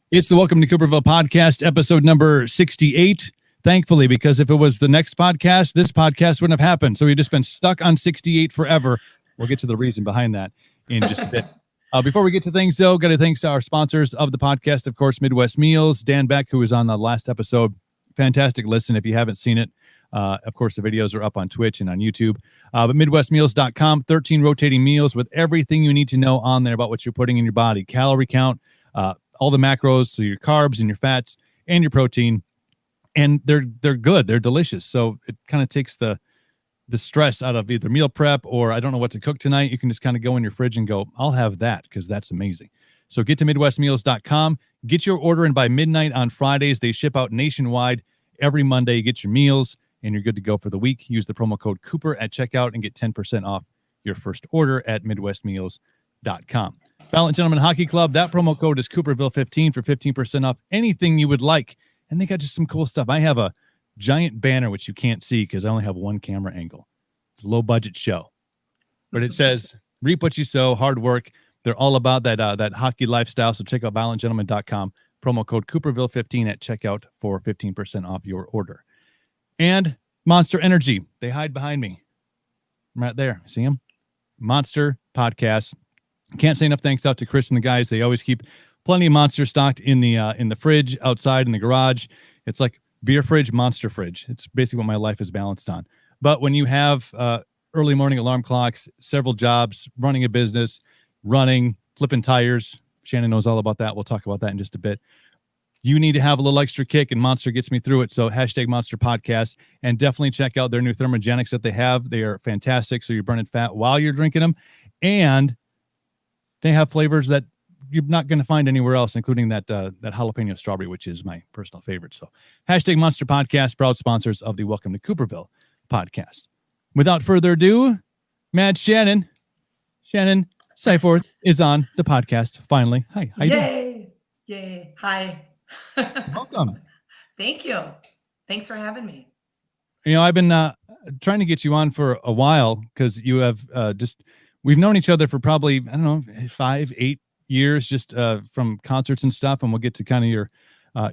It's the Welcome to Cooperville podcast, episode number 68. Thankfully, because if it was the next podcast, this podcast wouldn't have happened. So we've just been stuck on 68 forever. We'll get to the reason behind that in just a bit. Before we get to things, though, got to thank our sponsors of the podcast, of course, Midwest Meals. Dan Beck, who was on the last episode. Fantastic listen if you haven't seen it. Of course, the videos are up on Twitch and on YouTube. But MidwestMeals.com, 13 rotating meals with everything you need to know on there about what you're putting in your body. Calorie count, all the macros, so your carbs and your fats and your protein. And they're good. They're delicious. So it kind of takes the stress out of either meal prep or I don't know what to cook tonight. You can just kind of go in your fridge and go, I'll have that because that's amazing. So get to MidwestMeals.com. Get your order in by midnight on Fridays. They ship out nationwide every Monday. You get your meals and you're good to go for the week. Use the promo code Cooper at checkout and get 10% off your first order at MidwestMeals.com. Valiant Gentlemen Hockey Club, that promo code is Cooperville15 for 15% off anything you would like. And they got just some cool stuff. I have a giant banner, which you can't see because I only have one camera angle. It's a low-budget show. But it says, reap what you sow, hard work. They're all about that hockey lifestyle, so check out ValiantGentlemen.com. Promo code Cooperville15 at checkout for 15% off your order. And Monster Energy. They hide behind me. I'm right there. See them? Monster Podcast. Can't say enough thanks out to Chris and the guys. They always keep plenty of Monster stocked in the fridge, outside in the garage. It's like beer fridge, Monster fridge. It's basically what my life is balanced on. But when you have early morning alarm clocks, several jobs, running a business, running, flipping tires, Shannon knows all about that. We'll talk about that in just a bit. You need to have a little extra kick, and Monster gets me through it. So hashtag Monster Podcast, and definitely check out their new thermogenics that they have. They are fantastic. So you're burning fat while you're drinking them, and they have flavors that you're not going to find anywhere else, including that jalapeno strawberry, which is my personal favorite. So hashtag Monster Podcast, proud sponsors of the Welcome to Cooperville podcast. Without further ado, Mad Shannon Seyforth is on the podcast finally. Hi. How you doing? Yay. Hi. Welcome. Thank you. Thanks for having me. You know, I've been trying to get you on for a while because you have we've known each other for probably, I don't know, 5-8 years, just from concerts and stuff. And we'll get to kind of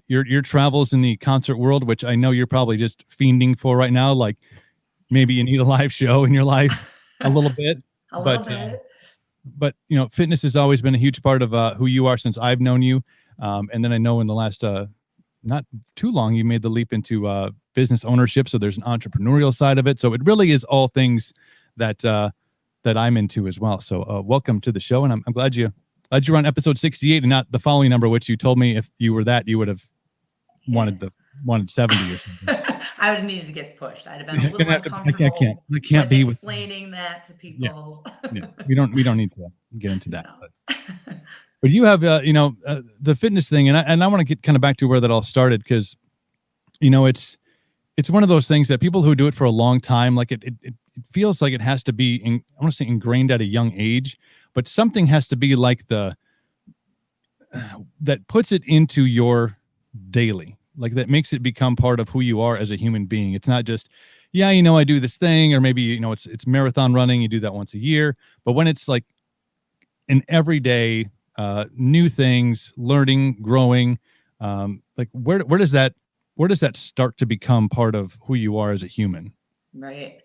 your travels in the concert world, which I know you're probably just fiending for right now. Like maybe you need a live show in your life a little bit. But you know, fitness has always been a huge part of who you are since I've known you. And then I know in the last not too long, you made the leap into business ownership. So there's an entrepreneurial side of it. So it really is all things that I'm into as well. So welcome to the show. And I'm glad you're on episode 68 and not the following number, which you told me if you were that, you would have wanted 70 or something. I would have needed to get pushed. I'd have been a little uncomfortable. I can't be explaining that to people. Yeah. We don't need to get into that. No. But you have, the fitness thing, and I want to get kind of back to where that all started because, you know, it's one of those things that people who do it for a long time, like it feels like it has to be, I want to say ingrained at a young age, but something has to be like that puts it into your daily, like that makes it become part of who you are as a human being. It's not just, I do this thing, or maybe, it's marathon running. You do that once a year, but when it's like an everyday new things, learning, growing, like where does that start to become part of who you are as a human? Right.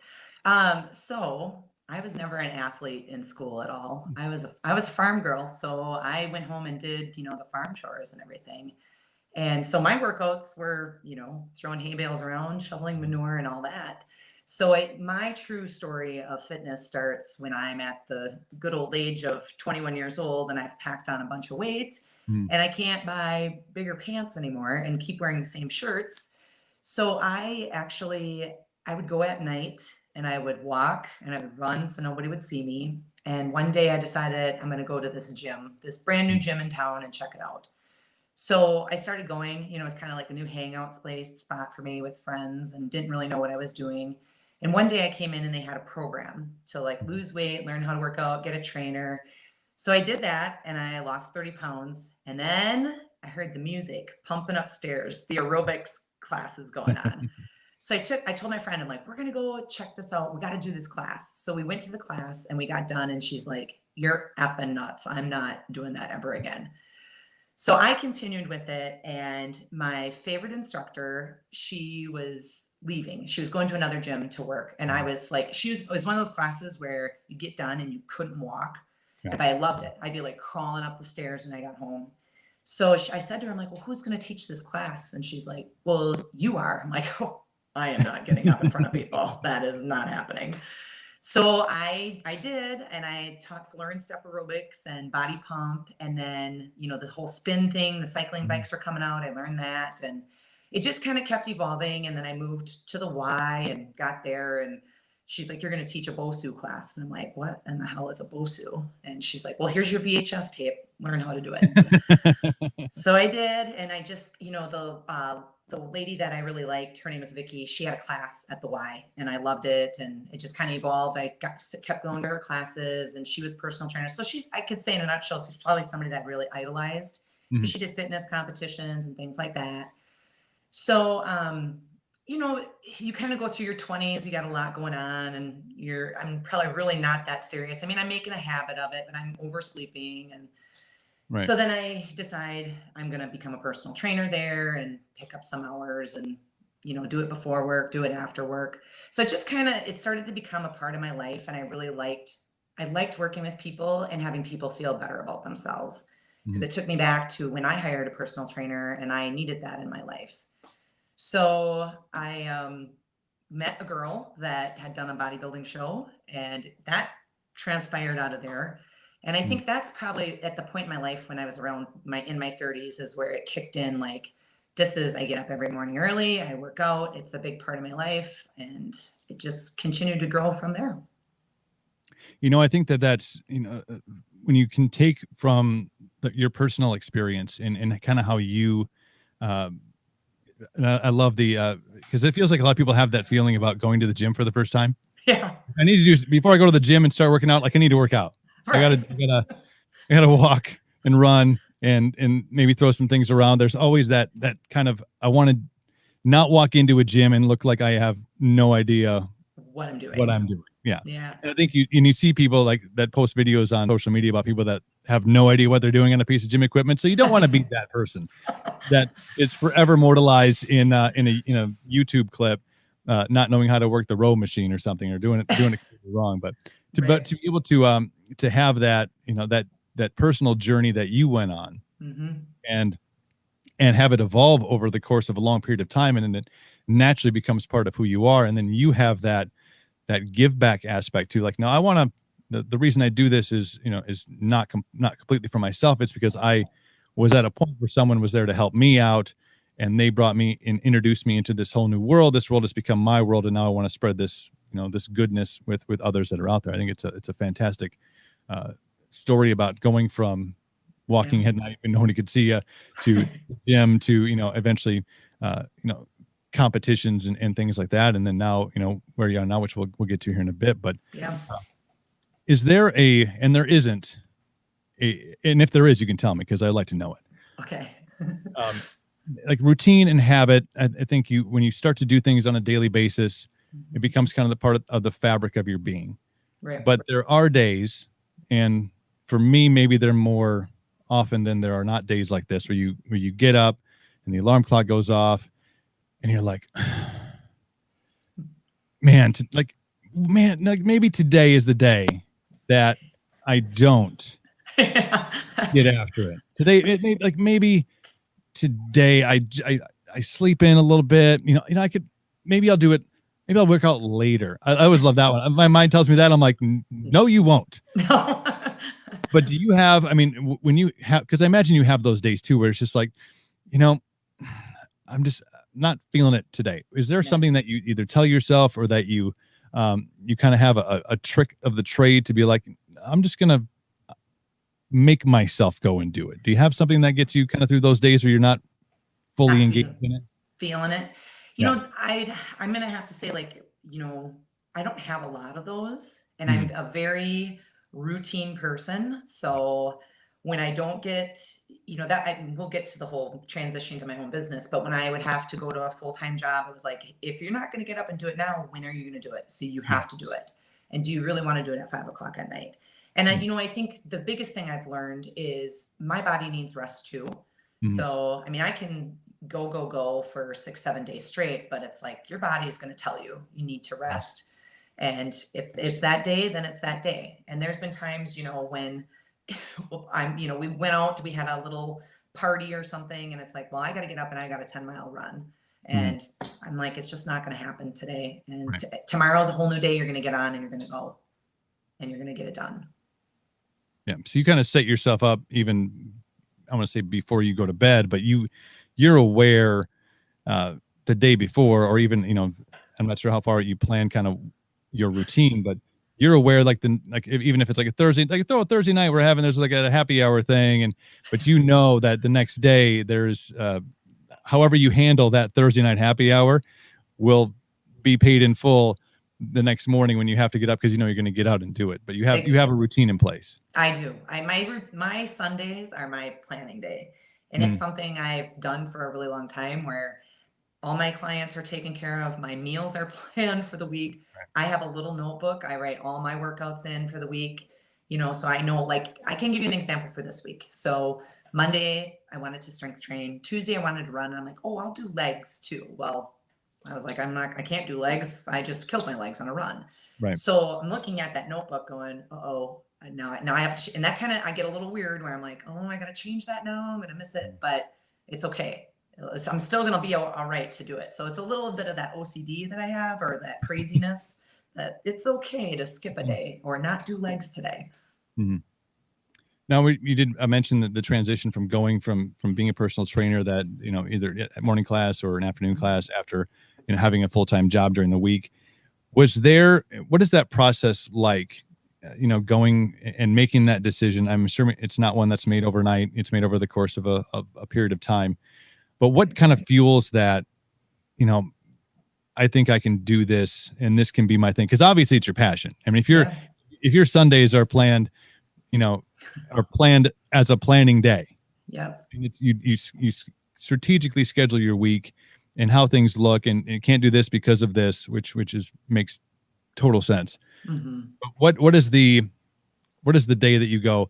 So I was never an athlete in school at all. I was a farm girl. So I went home and did, the farm chores and everything. And so my workouts were, throwing hay bales around, shoveling manure and all that. So my true story of fitness starts when I'm at the good old age of 21 years old and I've packed on a bunch of weight and I can't buy bigger pants anymore and keep wearing the same shirts. So I would go at night and I would walk and I would run so nobody would see me. And one day I decided I'm going to go to this gym, this brand new gym in town, and check it out. So I started going, it was kind of like a new hangout spot for me with friends, and didn't really know what I was doing. And one day I came in and they had a program to like lose weight, learn how to work out, get a trainer. So I did that and I lost 30 pounds. And then I heard the music pumping upstairs, the aerobics classes going on. So I told my friend, I'm like, we're going to go check this out. We got to do this class. So we went to the class and we got done and she's like, you're effing nuts. I'm not doing that ever again. So I continued with it, and my favorite instructor, she was leaving. She was going to another gym to work, and I was like, it was one of those classes where you get done and you couldn't walk, Yeah. but I loved it. I'd be like crawling up the stairs when I got home. So I said to her, I'm like, well, who's going to teach this class? And she's like, well, you are. I'm like, oh, I am not getting up in front of people. That is not happening. So I did, and I taught floor and step aerobics and body pump, and then the whole spin thing, the cycling bikes were coming out. I learned that, and it just kind of kept evolving. And then I moved to the Y and got there, and she's like, "You're going to teach a BOSU class," and I'm like, "What in the hell is a BOSU?" And she's like, "Well, here's your VHS tape. Learn how to do it." So I did, and I just, the lady that I really liked, her name was Vicky. She had a class at the Y, and I loved it, and it just kind of evolved. I kept going to her classes, and she was personal trainer. So I could say in a nutshell, she's probably somebody that I really idolized. Mhm. She did fitness competitions and things like that. So, you kind of go through your 20s, you got a lot going on, and I'm probably really not that serious. I mean, I'm making a habit of it, but I'm oversleeping. And Right. so then I decide I'm going to become a personal trainer there and pick up some hours and, do it before work, do it after work. So it just it started to become a part of my life. And I liked working with people and having people feel better about themselves, because Mhm. it took me back to when I hired a personal trainer, and I needed that in my life. So I met a girl that had done a bodybuilding show, and that transpired out of there. And I Mhm. think that's probably at the point in my life when I was around in my 30s is where it kicked in. Like, I get up every morning early, I work out, it's a big part of my life, and it just continued to grow from there. I think that's, when you can take from your personal experience and kind of how you, uh, and I love because it feels like a lot of people have that feeling about going to the gym for the first time. Yeah. I need to before I go to the gym and start working out, like I need to work out. Right. I gotta walk and run and maybe throw some things around. There's always that kind of, I want to not walk into a gym and look like I have no idea What I'm doing. what I'm doing. Yeah. Yeah. And I think you see people like that post videos on social media about people that have no idea what they're doing on a piece of gym equipment. So you don't want to be that person that is forever mortalized in a YouTube clip, not knowing how to work the row machine or something, or doing it completely wrong. But to be able to have that, that personal journey that you went on, Mm-hmm. and have it evolve over the course of a long period of time, and then it naturally becomes part of who you are, and then you have that give back aspect too. Like, no, I want to. The reason I do this is not completely for myself. It's because I was at a point where someone was there to help me out, and they brought me and introduced me into this whole new world. This world has become my world, and now I want to spread this this goodness with others that are out there. I think it's a fantastic story about going from walking at night and no one could see you to gym to eventually competitions and things like that, and then now where you are now, which we'll get to here in a bit. But Yeah. is there and there isn't and if there is, you can tell me, because I'd like to know it. Okay. Like routine and habit, I think when you start to do things on a daily basis, it becomes kind of the part of the fabric of your being. Right. But there are days, and for me, maybe they're more often than there are not days like this, where you get up and the alarm clock goes off, and you're like, like maybe today is the day that I don't get after it. Today, maybe today I sleep in a little bit. I could, maybe I'll do it. Maybe I'll work out later. I always love that one. My mind tells me that. I'm like, no, you won't. No. But do you have? I mean, when you have, because I imagine you have those days too, where it's just like, I'm just not feeling it today. Is there something that you either tell yourself, or that you kind of have a trick of the trade to be like, I'm just gonna make myself go and do it? Do you have something that gets you kind of through those days where you're not fully engaged in it? Feeling it. I'm gonna have to say, like, I don't have a lot of those, and I'm a very routine person. So when I don't get, we'll get to the whole transition to my own business, but when I would have to go to a full-time job, it was like, if you're not going to get up and do it now, when are you going to do it? So you have to do it. And do you really want to do it at 5 o'clock at night? And I think the biggest thing I've learned is my body needs rest too. Mhm. So, I mean, I can go for 6, 7 days straight, but it's like your body is going to tell you you need to rest. And if it's that day, then it's that day. And there's been times, when we went out, we had a little party or something, and it's like, well, I got to get up and I got a 10-mile run. Mhm. And I'm like, it's just not going to happen today. And Right. tomorrow's a whole new day. You're going to get on and you're going to go and you're going to get it done. Yeah. So you kind of set yourself up even, I want to say before you go to bed, but you're aware the day before, or even, I'm not sure how far you plan kind of your routine, but you're aware even if it's like a Thursday, like throw a Thursday night there's like a happy hour thing. But that the next day there's, however you handle that Thursday night happy hour will be paid in full the next morning when you have to get up, because you're going to get out and do it. But you have a routine in place. I do. My Sundays are my planning day, and it's Mm. something I've done for a really long time where all my clients are taken care of. My meals are planned for the week. I have a little notebook. I write all my workouts in for the week, so I know, like, I can give you an example for this week. So Monday, I wanted to strength train. Tuesday, I wanted to run. And I'm like, oh, I'll do legs too. Well, I was like, I can't do legs. I just killed my legs on a run. Right. So I'm looking at that notebook going, uh-oh, now I have to, and that kind of, I get a little weird where I'm like, oh, I got to change that now. I'm going to miss it, but it's okay. I'm still going to be all right to do it. So it's a little bit of that OCD that I have, or that craziness, that it's okay to skip a day or not do legs today. Mm-hmm. Now, you did mention the transition from going from being a personal trainer that, either at morning class or an afternoon class after, having a full-time job during the week. What is that process like, going and making that decision? I'm sure it's not one that's made overnight. It's made over the course of a period of time. But what kind of fuels that, I think I can do this and this can be my thing? Because obviously it's your passion. I mean, if your Sundays are planned, are planned as a planning day. Yeah. And you strategically schedule your week and how things look, and you can't do this because of this, which makes total sense. Mm-hmm. But what is the day that you go,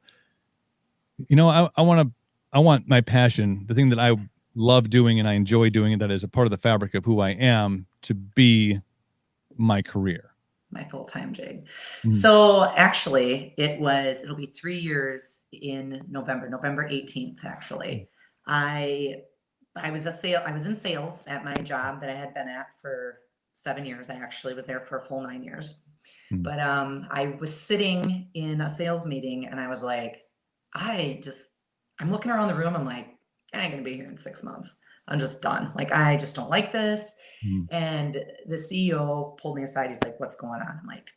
I want my passion, the thing that I love doing and I enjoy doing, and that is a part of the fabric of who I am, to be my career, my full-time gig. Mm. So actually it'll be 3 years in November 18th. Actually, I was in sales at my job that I had been at for 7 years. I actually was there for a full 9 years. Mm. But I was sitting in a sales meeting and I was like, I'm looking around the room. I'm like, I ain't gonna be here in 6 months. I'm just done. Like, I just don't like this. Mm. And the CEO pulled me aside. He's like, what's going on? I'm like,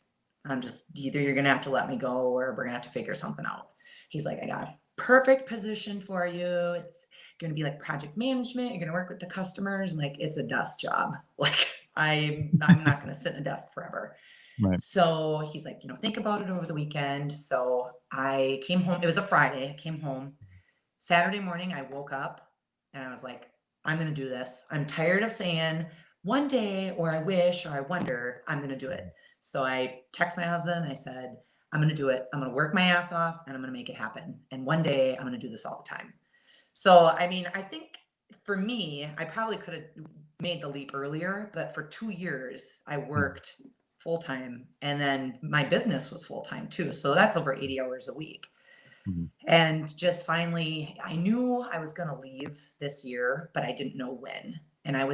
either you're going to have to let me go or we're going to have to figure something out. He's like, I got a perfect position for you. It's going to be like project management. You're going to work with the customers. I'm like, it's a desk job. Like, I'm not going to sit in a desk forever. Right. So he's like, think about it over the weekend. So I came home. It was a Friday. I came home. Saturday morning, I woke up and I was like, I'm going to do this. I'm tired of saying one day, or I wish, or I wonder. I'm going to do it. So I text my husband. I said, I'm going to do it. I'm going to work my ass off and I'm going to make it happen. And one day I'm going to do this all the time. So, I mean, I think for me, I probably could have made the leap earlier, but for 2 years I worked full time, and then my business was full time too. So that's over 80 hours a week. Mm-hmm. And just finally, I knew I was going to leave this year, but I didn't know when. And I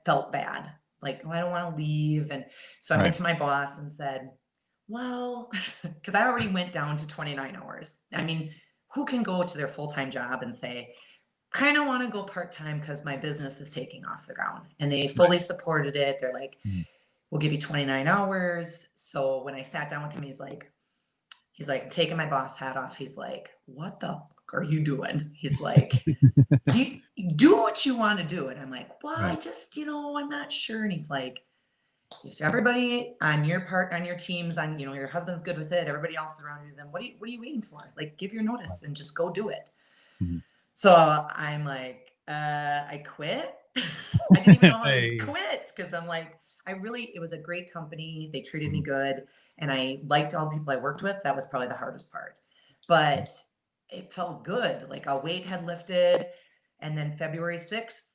felt bad. Like, oh, I don't want to leave. And so I went to my boss and said, well, because I already went down to 29 hours. I mean, who can go to their full-time job and say, kind of want to go part-time because my business is taking off the ground? And they fully supported it. They're like, we'll give you 29 hours. So when I sat down with him, he's like, taking my boss hat off. He's like, what the fuck are you doing? He's like, you do what you want to do. And I'm like, well, I just, I'm not sure. And he's like, if everybody on your teams, your husband's good with it, everybody else is around you, then what are you waiting for? Like, give your notice and just go do it. Mm-hmm. So I'm like, I quit. I didn't even know how to quit, because I'm like, it was a great company. They treated me good. And I liked all the people I worked with. That was probably the hardest part, but it felt good. Like, a weight had lifted. And then February 6th,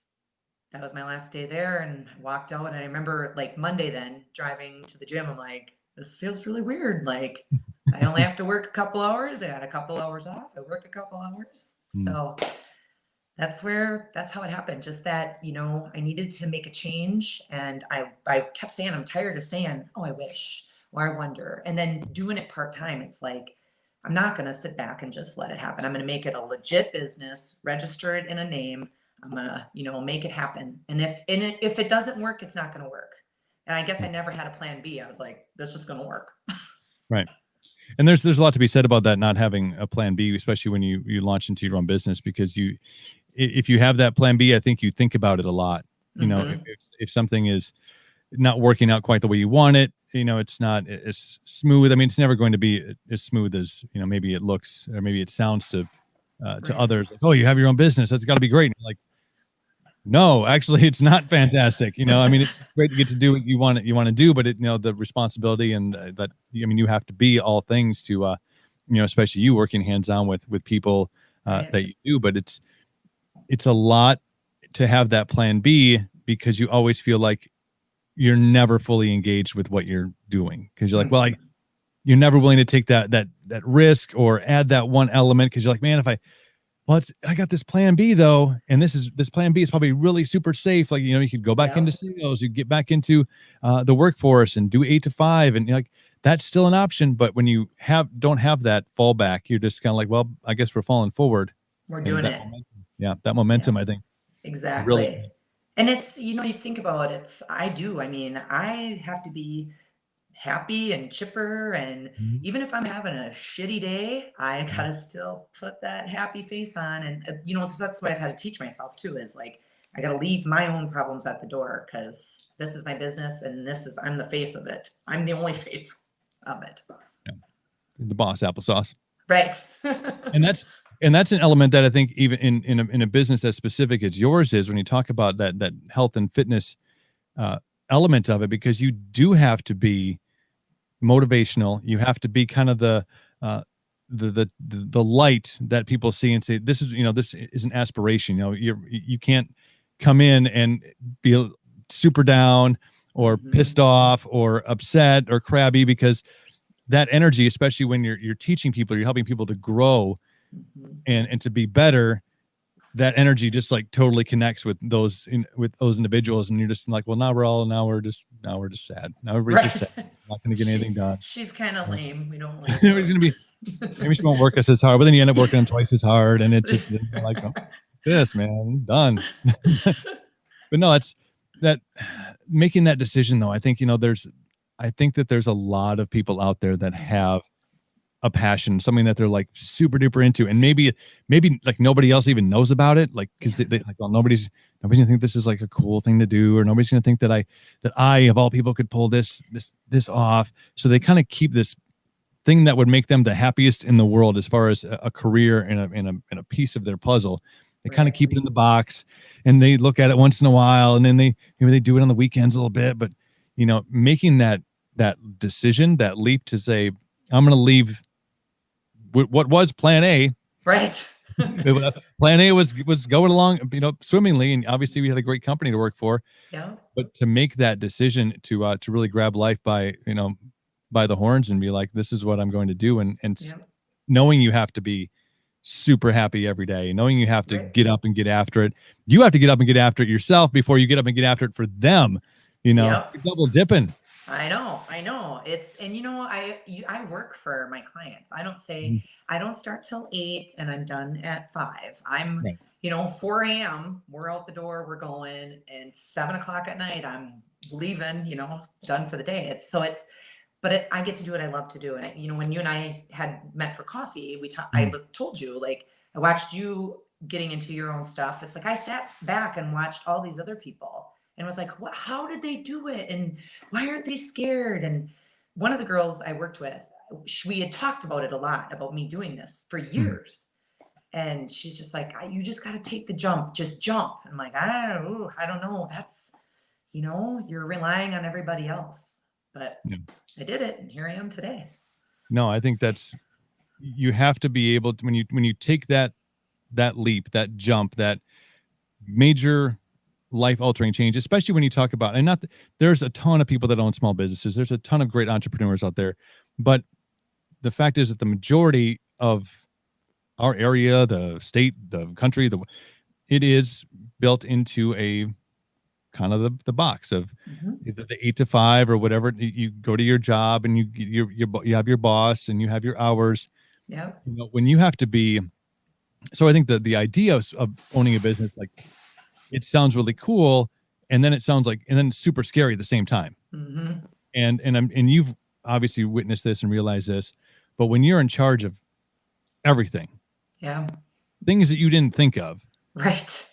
that was my last day there, and I walked out, and I remember like Monday then driving to the gym, I'm like, this feels really weird. Like I only have to work a couple hours. I had a couple hours off. I work a couple hours. So that's how it happened. Just that, I needed to make a change. And I kept saying, I'm tired of saying, oh, I wish, or I wonder. And then doing it part-time, it's like, I'm not going to sit back and just let it happen. I'm going to make it a legit business, register it in a name. I'm going to, make it happen. And if it doesn't work, it's not going to work. And I guess I never had a plan B. I was like, this is just going to work. Right. And there's a lot to be said about that, not having a plan B, especially when you launch into your own business, because if you have that plan B, I think you think about it a lot. If something is not working out quite the way you want it, it's not as smooth. I mean, it's never going to be as smooth as, maybe it looks, or maybe it sounds to others. Like, oh, you have your own business, that's got to be great. And like, no, actually, it's not fantastic. I mean, it's great to get to do what you want to do, but the responsibility and that, you have to be all things to, especially you working hands-on with people that you do. But it's a lot to have that plan B, because you always feel like you're never fully engaged with what you're doing, because you're like, well, you're never willing to take that risk or add that one element, because you're like, man, I got this plan B though, and this plan B is probably really super safe. Like, you could go back into sales, you get back into the workforce and do 8 to 5, and like that's still an option. But when you don't have that fallback, you're just kind of like, well, I guess we're falling forward. We're doing it. That momentum, I think. Exactly. Really. And it's, you think about it, I mean, I have to be happy and chipper, and even if I'm having a shitty day, I gotta still put that happy face on. And that's what I've had to teach myself too, is like, I gotta leave my own problems at the door, because this is my business, and I'm the face of it. I'm the only face of it. Yeah. The boss applesauce. Right. And that's an element that I think even in a business as specific as yours is, when you talk about that health and fitness element of it, because you do have to be motivational. You have to be kind of the light that people see and say, this is an aspiration. You can't come in and be super down or pissed off or upset or crabby, because that energy, especially when you're teaching people, you're helping people to grow and to be better, that energy just like totally connects with those individuals, and you're just like, well, now we're just sad. Now everybody's just sad. Not going to get anything done. She's kind of lame. We don't like everybody's going to be, maybe she won't work us as hard, but then you end up working them twice as hard, and it's just like, oh, this, man, I'm done. But no, it's that making that decision though. I think, I think that there's a lot of people out there that have a passion, something that they're like super duper into, and maybe like nobody else even knows about it, like because they like, well, nobody's gonna think this is like a cool thing to do, or nobody's gonna think that I of all people could pull this off. So they kind of keep this thing that would make them the happiest in the world as far as a career and a piece of their puzzle. They kind of keep it in the box, and they look at it once in a while, and then maybe they do it on the weekends a little bit. But making that decision, that leap to say, I'm going to leave what was plan A. Right. Plan A was going along, swimmingly. And obviously we had a great company to work for. Yeah. But to make that decision to really grab life by the horns and be like, this is what I'm going to do. And knowing you have to be super happy every day, knowing you have to get up and get after it. You have to get up and get after it yourself before you get up and get after it for them. You're double dipping. I know. It's, and I work for my clients. I don't say, I don't start till 8 and I'm done at 5. I'm, 4 a.m. we're out the door, we're going, and 7 o'clock at night, I'm leaving, done for the day. I get to do what I love to do. And when you and I had met for coffee, I told you, like, I watched you getting into your own stuff. It's like, I sat back and watched all these other people and was like, what, how did they do it? And why aren't they scared? And one of the girls I worked with, we had talked about it a lot, about me doing this for years. And she's just like, you just got to take the jump, just jump. I'm like, I don't know. That's, you're relying on everybody else, but I did it. And here I am today. No, I think you have to be able to, when you take that leap, that jump, that major life altering change, especially when you talk about, and not, there's a ton of people that own small businesses. There's a ton of great entrepreneurs out there, but the fact is that the majority of our area, the state, the country, it is built into a kind of the box of either the 8 to 5 or whatever. You go to your job and you have your boss and you have your hours. Yeah. You know, when you have to be, so I think the idea of owning a business, like, it sounds really cool, and then it sounds like, and then it's super scary at the same time. And you've obviously witnessed this and realized this, but when you're in charge of everything, things that you didn't think of, right,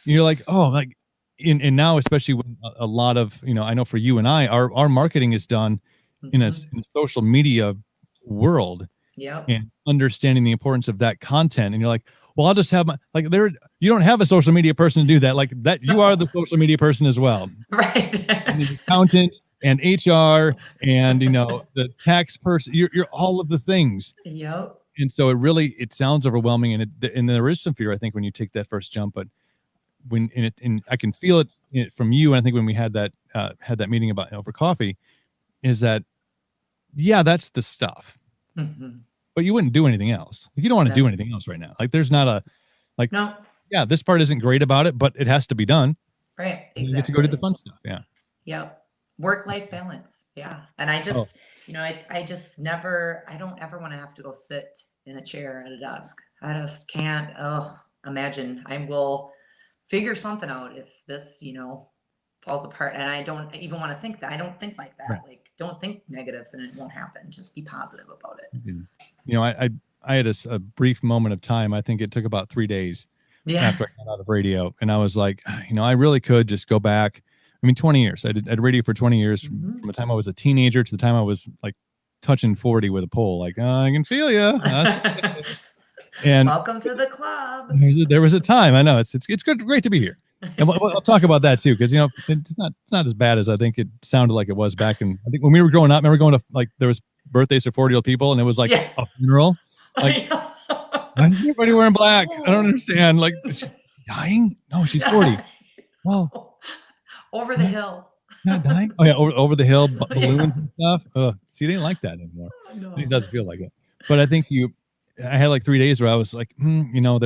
you're like, oh, like, and now, especially when a lot of, you know, I know for you and I, our marketing is done in a social media world, and understanding the importance of that content. And you're like, well, I'll just have my, like, you don't have a social media person to do that. Like that, you are the social media person as well. Right. And the accountant and HR and, you know, the tax person, you're all of the things. Yep. And so it sounds overwhelming, and there is some fear, I think, when you take that first jump, but and I can feel it from you. And I think when we had that meeting about over coffee, is that, yeah, that's the stuff, but you wouldn't do anything else. Like, you don't want to do anything else right now. Like, there's not a, like, no, yeah, this part isn't great about it, but it has to be done. Right. Exactly. You get to go to the fun stuff. Yeah. Yep. Work-life balance. Yeah. And I just, you know, I just never, I don't ever want to have to go sit in a chair at a desk. I just can't, imagine. I will figure something out if this, you know, falls apart. And I don't even want to think that. I don't think like that. Right. Like, don't think negative and it won't happen. Just be positive about it. You know, I had a brief moment of time. I think it took about 3 days after I got out of radio. And I was like, you know, I really could just go back. I mean, 20 years. I did radio for 20 years, from the time I was a teenager to the time I was like touching 40 with a pole. Like, I can feel you. And welcome to the club. There was a time. I know it's good, great to be here. And we'll talk about that too, because, you know, it's not as bad as I think it sounded like it was back in, I think when we were growing up. Remember going to, like, there was birthdays of 40-year-old people, and it was like a funeral. Like, why is everybody wearing black? I don't understand. Like, is she dying? No, she's 40. Well, over the hill. Not dying? Oh yeah, over the hill, balloons and stuff. See, they didn't like that anymore. No. It doesn't feel like it. But I think I had like 3 days where I was like, you know,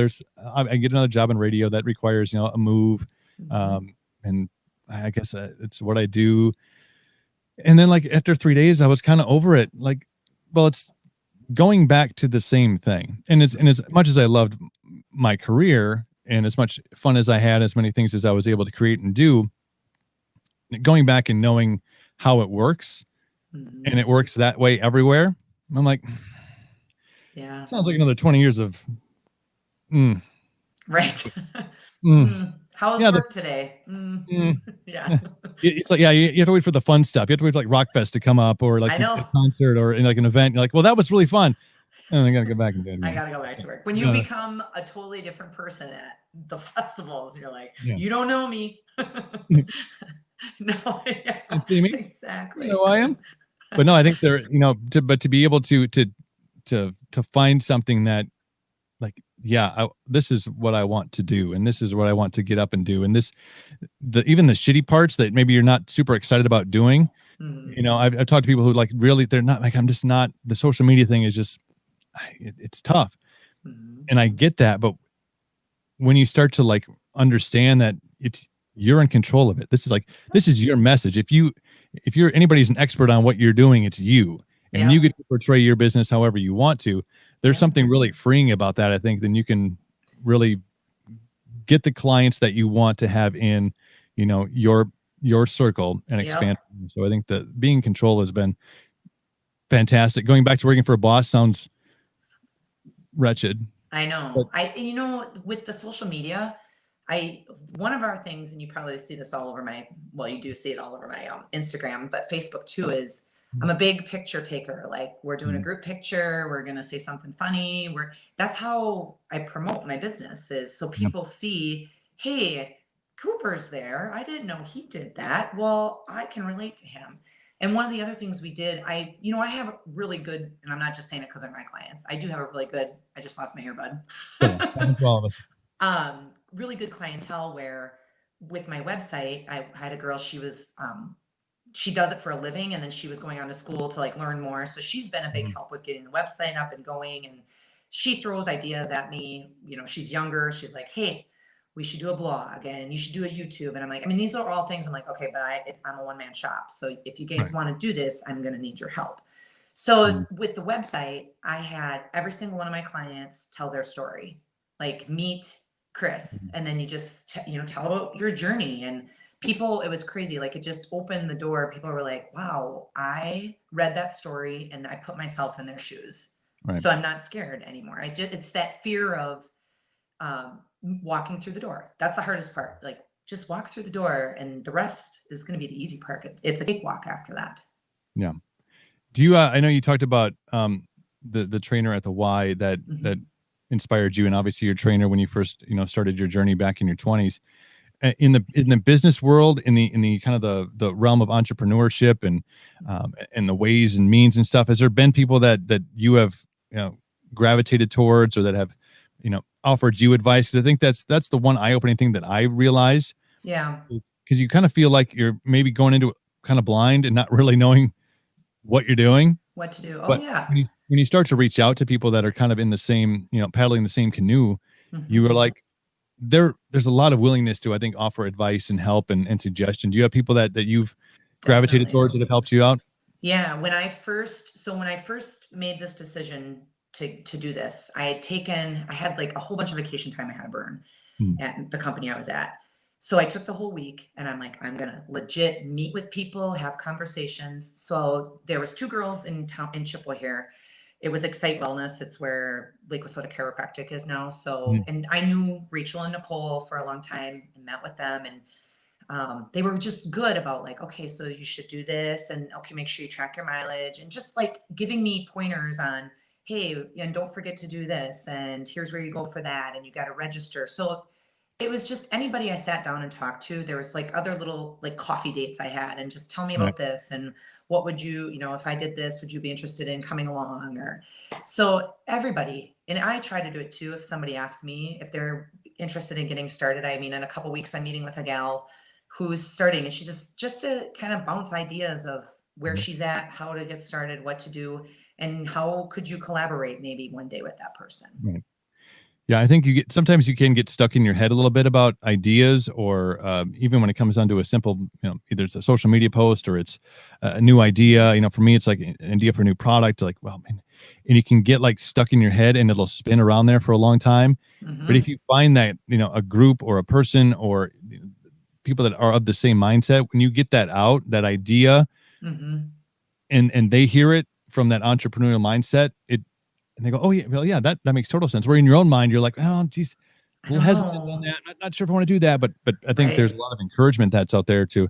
I get another job in radio that requires, you know, a move. And I guess it's what I do. And then, like, after 3 days, I was kind of over it. Like, well, it's going back to the same thing. And as much as I loved my career and as much fun as I had, as many things as I was able to create and do, going back and knowing how it works, and it works that way everywhere, I'm like, yeah, it sounds like another 20 years of right. How's work today? Yeah. It's like, yeah, you have to wait for the fun stuff. You have to wait for, like, Rockfest to come up, or like a concert, or in like an event. You're like, well, that was really fun, and I gotta go back and do it again. I gotta go back to work. When you become a totally different person at the festivals, you're like, you don't know me. No, see me? Exactly. You know who I am. But no, I think they're, you know, to be able to find something that, like, yeah, this is what I want to do, and this is what I want to get up and do, and even the shitty parts that maybe you're not super excited about doing. You know, I've talked to people who, like, really, they're not like, I'm just not, the social media thing is just, it's tough, and I get that, but when you start to, like, understand that you're in control of it, this is your message. If you're anybody's an expert on what you're doing, it's you, and you get to portray your business however you want to. There's something really freeing about that, I think. Then you can really get the clients that you want to have in, you know, your circle, and expand. So I think that being in control has been fantastic. Going back to working for a boss sounds wretched. I know. You know, with the social media, one of our things, and you probably see this all over you do see it all over my Instagram, but Facebook too, is I'm a big picture taker. Like, we're doing a group picture, we're going to say something funny. That's how I promote my business, is so people see, hey, Cooper's there. I didn't know he did that. Well, I can relate to him. And one of the other things we did, I have a really good, and I'm not just saying it because they're my clients, I do have a really good, I just lost my earbud. Thanks to all of us. Really good clientele where with my website, I had a girl, she does it for a living, and then she was going on to school to like learn more. So she's been a big help with getting the website up and going. And she throws ideas at me. She's younger. She's like, hey, we should do a blog and you should do a YouTube. And I'm like, I mean, these are all things I'm like, okay, but I'm a one-man shop. So if you guys Right. want to do this, I'm going to need your help. So Mhm. with the website, I had every single one of my clients tell their story, like meet Chris, and then you just tell about your journey. And people, it was crazy. Like it just opened the door. People were like, wow, I read that story and I put myself in their shoes. Right. So I'm not scared anymore. It's that fear of walking through the door. That's the hardest part. Like just walk through the door and the rest is going to be the easy part. It's a cakewalk after that. Yeah. Do you? I know you talked about the trainer at the Y that inspired you, and obviously your trainer when you first started your journey back in your 20s. In the business world, in the kind of the realm of entrepreneurship and the ways and means and stuff, has there been people that you have gravitated towards or that have offered you advice? Because I think that's the one eye-opening thing that I realized. Yeah. Because you kind of feel like you're maybe going into it kind of blind and not really knowing what you're doing. What to do. Oh But yeah. when you start to reach out to people that are kind of in the same, paddling the same canoe, you are like, there's a lot of willingness to, I think, offer advice and help and suggestion. Do you have people that you've gravitated Definitely. towards that have helped you out? Yeah, when I first made this decision to do this, I had like a whole bunch of vacation time I had to burn Hmm. at the company I was at. So I took the whole week and I'm like, I'm gonna legit meet with people, have conversations. So there was 2 girls in town in Chippewa here. It was Excite Wellness. It's where Lake Wissota Chiropractic is now. So, Mhm. and I knew Rachel and Nicole for a long time and met with them, and they were just good about like, okay, so you should do this, and okay, make sure you track your mileage, and just like giving me pointers on, hey, and don't forget to do this, and here's where you go for that, and you got to register. So it was just anybody I sat down and talked to. There was like other little like coffee dates I had, and just tell me Right. about this, and what would you, if I did this, would you be interested in coming along? Or so everybody, and I try to do it too. If somebody asks me if they're interested in getting started, I mean, in a couple weeks, I'm meeting with a gal who's starting, and she just to kind of bounce ideas of where Mhm. she's at, how to get started, what to do, and how could you collaborate maybe one day with that person. Right. Yeah, I think sometimes you can get stuck in your head a little bit about ideas, or even when it comes down to a simple, either it's a social media post or it's a new idea. For me, it's like an idea for a new product. Like, well, man, and you can get like stuck in your head, and it'll spin around there for a long time. But if Hmm. you find that a group or a person or people that are of the same mindset, when you get that out, that idea, Hmm. and they hear it from that entrepreneurial mindset, and they go, oh yeah, well, yeah, that makes total sense. Where in your own mind, you're like, oh, geez, I a little don't hesitant on know. that. Not sure if I want to do that, but I think there's a Right. lot of encouragement that's out there to,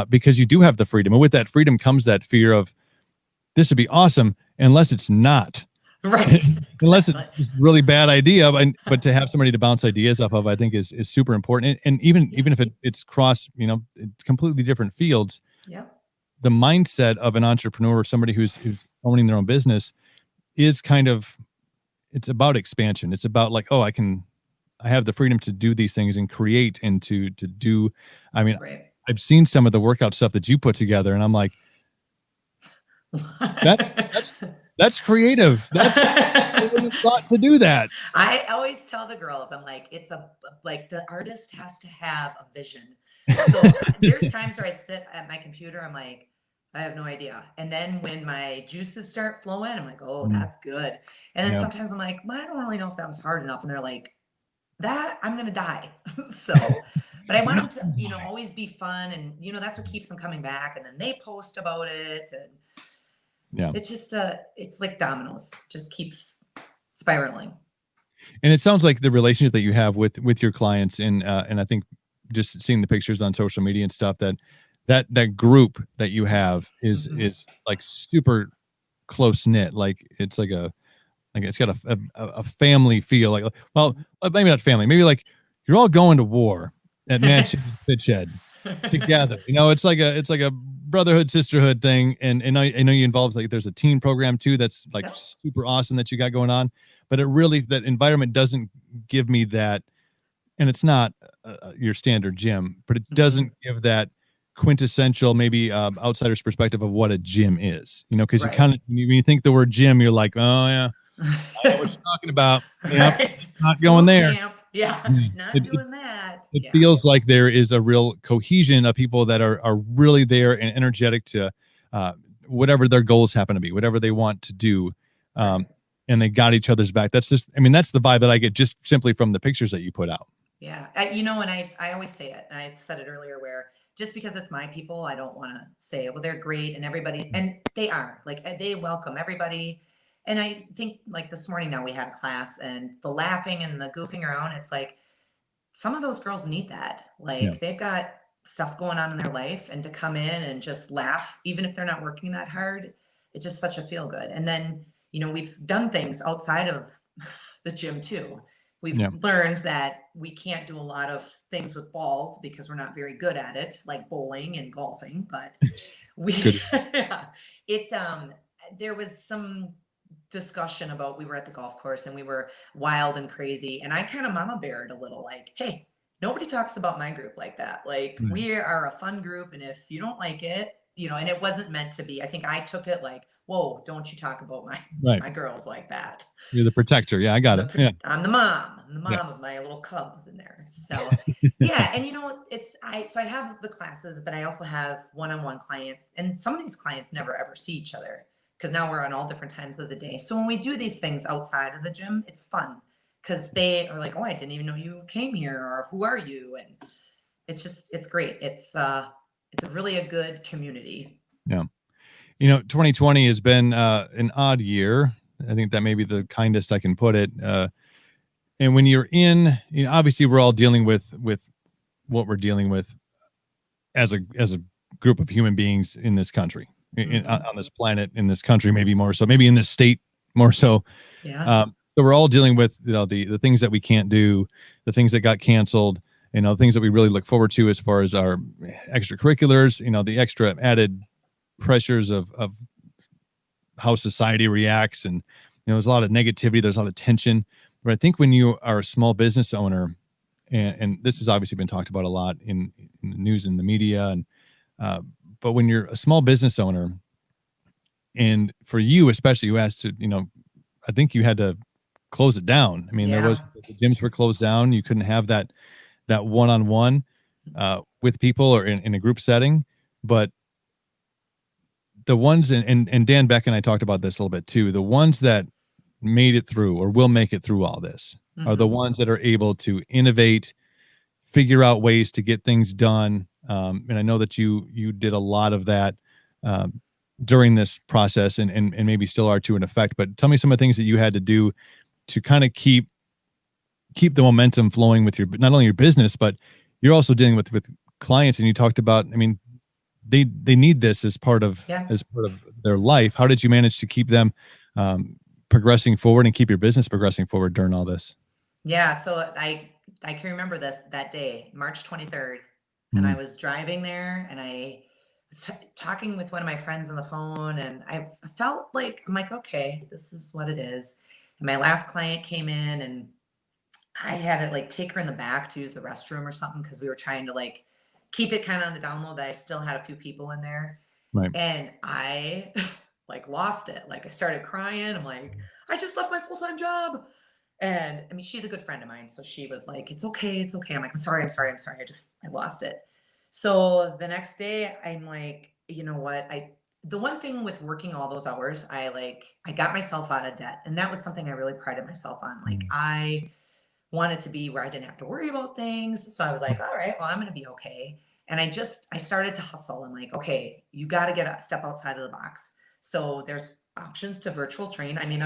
because you do have the freedom, and with that freedom comes that fear of this would be awesome, unless it's not, Right. unless it's Exactly. just a really bad idea. But to have somebody to bounce ideas off of, I think is super important. And Yeah. even if it's cross, completely different fields, Yep. the mindset of an entrepreneur or somebody who's owning their own business is kind of, it's about expansion. It's about like, oh, I have the freedom to do these things and create and to do. I mean, Right. I've seen some of the workout stuff that you put together, and I'm like, that's that's creative. I wouldn't have thought to do that. I always tell the girls, I'm like, like the artist has to have a vision. So there's times where I sit at my computer, I'm like, I have no idea. And then when my juices start flowing, I'm like, oh, Mm, that's good. And then yeah. sometimes I'm like, well, I don't really know if that was hard enough. And they're like, that I'm gonna die. So, but I want No. them to, always be fun, and that's what keeps them coming back. And then they post about it, and Yeah. it's just it's like dominoes, just keeps spiraling. And it sounds like the relationship that you have with your clients, and I think just seeing the pictures on social media and stuff, that group that you have Mhm. is like super close knit. Like it's like it's got a family feel. Like, well, maybe not family. Maybe like you're all going to war at Mansion Pit Shed together. It's like a brotherhood, sisterhood thing. And I know you involved, like there's a teen program too that's like Yep. super awesome that you got going on. But it really, that environment doesn't give me that. and it's not your standard gym, but it Mhm. doesn't give that quintessential, maybe outsider's perspective of what a gym is, because you Right. kind of, when you think the word gym, you're like, oh yeah, I know what you're talking about. Yep, Right. not going Boot there. camp. Yeah. Yeah. Not It, doing that. it Yeah. feels like there is a real cohesion of people that are really there and energetic to uh, whatever their goals happen to be, whatever they want to do. Right. Um, and they got each other's back. That's just, I mean, that's the vibe that I get just simply from the pictures that you put out. Yeah. And I always say it, and I said it earlier, where just because it's my people, I don't want to say, well, they're great and everybody, and they are like, they welcome everybody. And I think like this morning now we had class and the laughing and the goofing around, it's like some of those girls need that. Yeah. Like they've got stuff going on in their life, and to come in and just laugh, even if they're not working that hard, it's just such a feel good. And then, we've done things outside of the gym too. We've Yeah. learned that we can't do a lot of things with balls because we're not very good at it, like bowling and golfing, but we, Good. yeah, there was some discussion about, we were at the golf course and we were wild and crazy, and I kind of mama beared a little, like, hey, nobody talks about my group like that. Like, Right. we are a fun group, and if you don't like it, and it wasn't meant to be. I think I took it like, whoa, don't you talk about my Right. girls like that. You're the protector. Yeah, I got it. Yeah. I'm the mom. I'm the Yeah. mom of my little cubs in there. So yeah, and I have the classes, but I also have one-on-one clients, and some of these clients never ever see each other because now we're on all different times of the day. So when we do these things outside of the gym, it's fun because they are like, oh, I didn't even know you came here, or who are you? And it's great. It's really a good community. Yeah. 2020 has been an odd year. I think that may be the kindest I can put it. And when you're in, obviously we're all dealing with what we're dealing with as a group of human beings in this country, on this planet, in this country, maybe more so, maybe in this state more so. Yeah. So we're all dealing with the things that we can't do, the things that got canceled, the things that we really look forward to as far as our extracurriculars, the extra added pressures of how society reacts, and there's a lot of negativity, there's a lot of tension. But I think when you are a small business owner, and this has obviously been talked about a lot in the news and the media, and but when you're a small business owner, and for you especially, you has to, I think you had to close it down. I mean, there Yeah. was, the gyms were closed down. You couldn't have that one-on-one with people or in a group setting. But the ones, and Dan Beck and I talked about this a little bit too, the ones that made it through or will make it through all this are the ones that are able to innovate, figure out ways to get things done. And I know that you did a lot of that during this process, and maybe still are to an effect. But tell me some of the things that you had to do to kind of keep the momentum flowing with not only your business, but you're also dealing with clients. And you talked about, I mean, they need this as part of their life. How did you manage to keep them progressing forward and keep your business progressing forward during all this? Yeah, so I can remember that day, March 23rd, and I was driving there, and I was talking with one of my friends on the phone, and I felt like, I'm like, okay, this is what it is. And my last client came in, and I had to like take her in the back to use the restroom or something because we were trying to like keep it kind of on the down low that I still had a few people in there. Right. And I like lost it. Like I started crying. I'm like, I just left my full-time job. And I mean, she's a good friend of mine. So she was like, it's okay. It's okay. I'm like, I'm sorry. I'm sorry. I'm sorry. I lost it. So the next day I'm like, you know what? The one thing with working all those hours, I got myself out of debt. And that was something I really prided myself on. Like I wanted to be where I didn't have to worry about things. So I was like, all right, well, I'm going to be okay. And I started to hustle. I'm like, okay, you got to get a step outside of the box. So there's options to virtual train. I mean,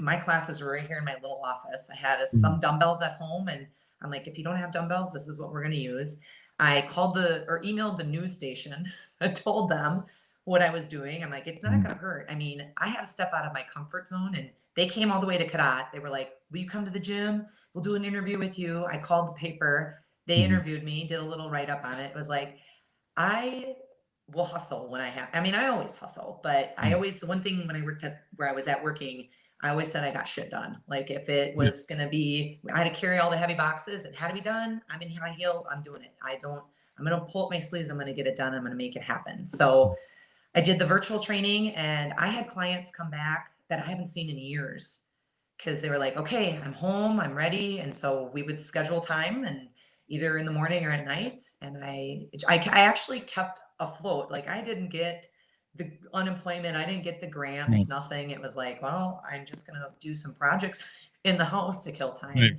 my classes were right here in my little office. I had some dumbbells at home, and I'm like, if you don't have dumbbells, this is what we're going to use. I called or emailed the news station. I told them what I was doing. I'm like, it's not going to hurt. I mean, I had to step out of my comfort zone, and they came all the way to Kadat. They were like, will you come to the gym? We'll do an interview with you. I called the paper. They interviewed me, did a little write up on it. It was like, I will hustle when I always hustle, but the one thing when I worked at where I was at working, I always said I got shit done. Like if it was going to be, I had to carry all the heavy boxes. It had to be done. I'm in high heels. I'm doing it. I'm going to pull up my sleeves. I'm going to get it done. I'm going to make it happen. So I did the virtual training, and I had clients come back that I haven't seen in years because they were like, okay, I'm home, I'm ready. And so we would schedule time, and either in the morning or at night. And I actually kept afloat. Like I didn't get the unemployment, I didn't get the grants, Right. nothing. It was like, well, I'm just going to do some projects in the house to kill time. Right.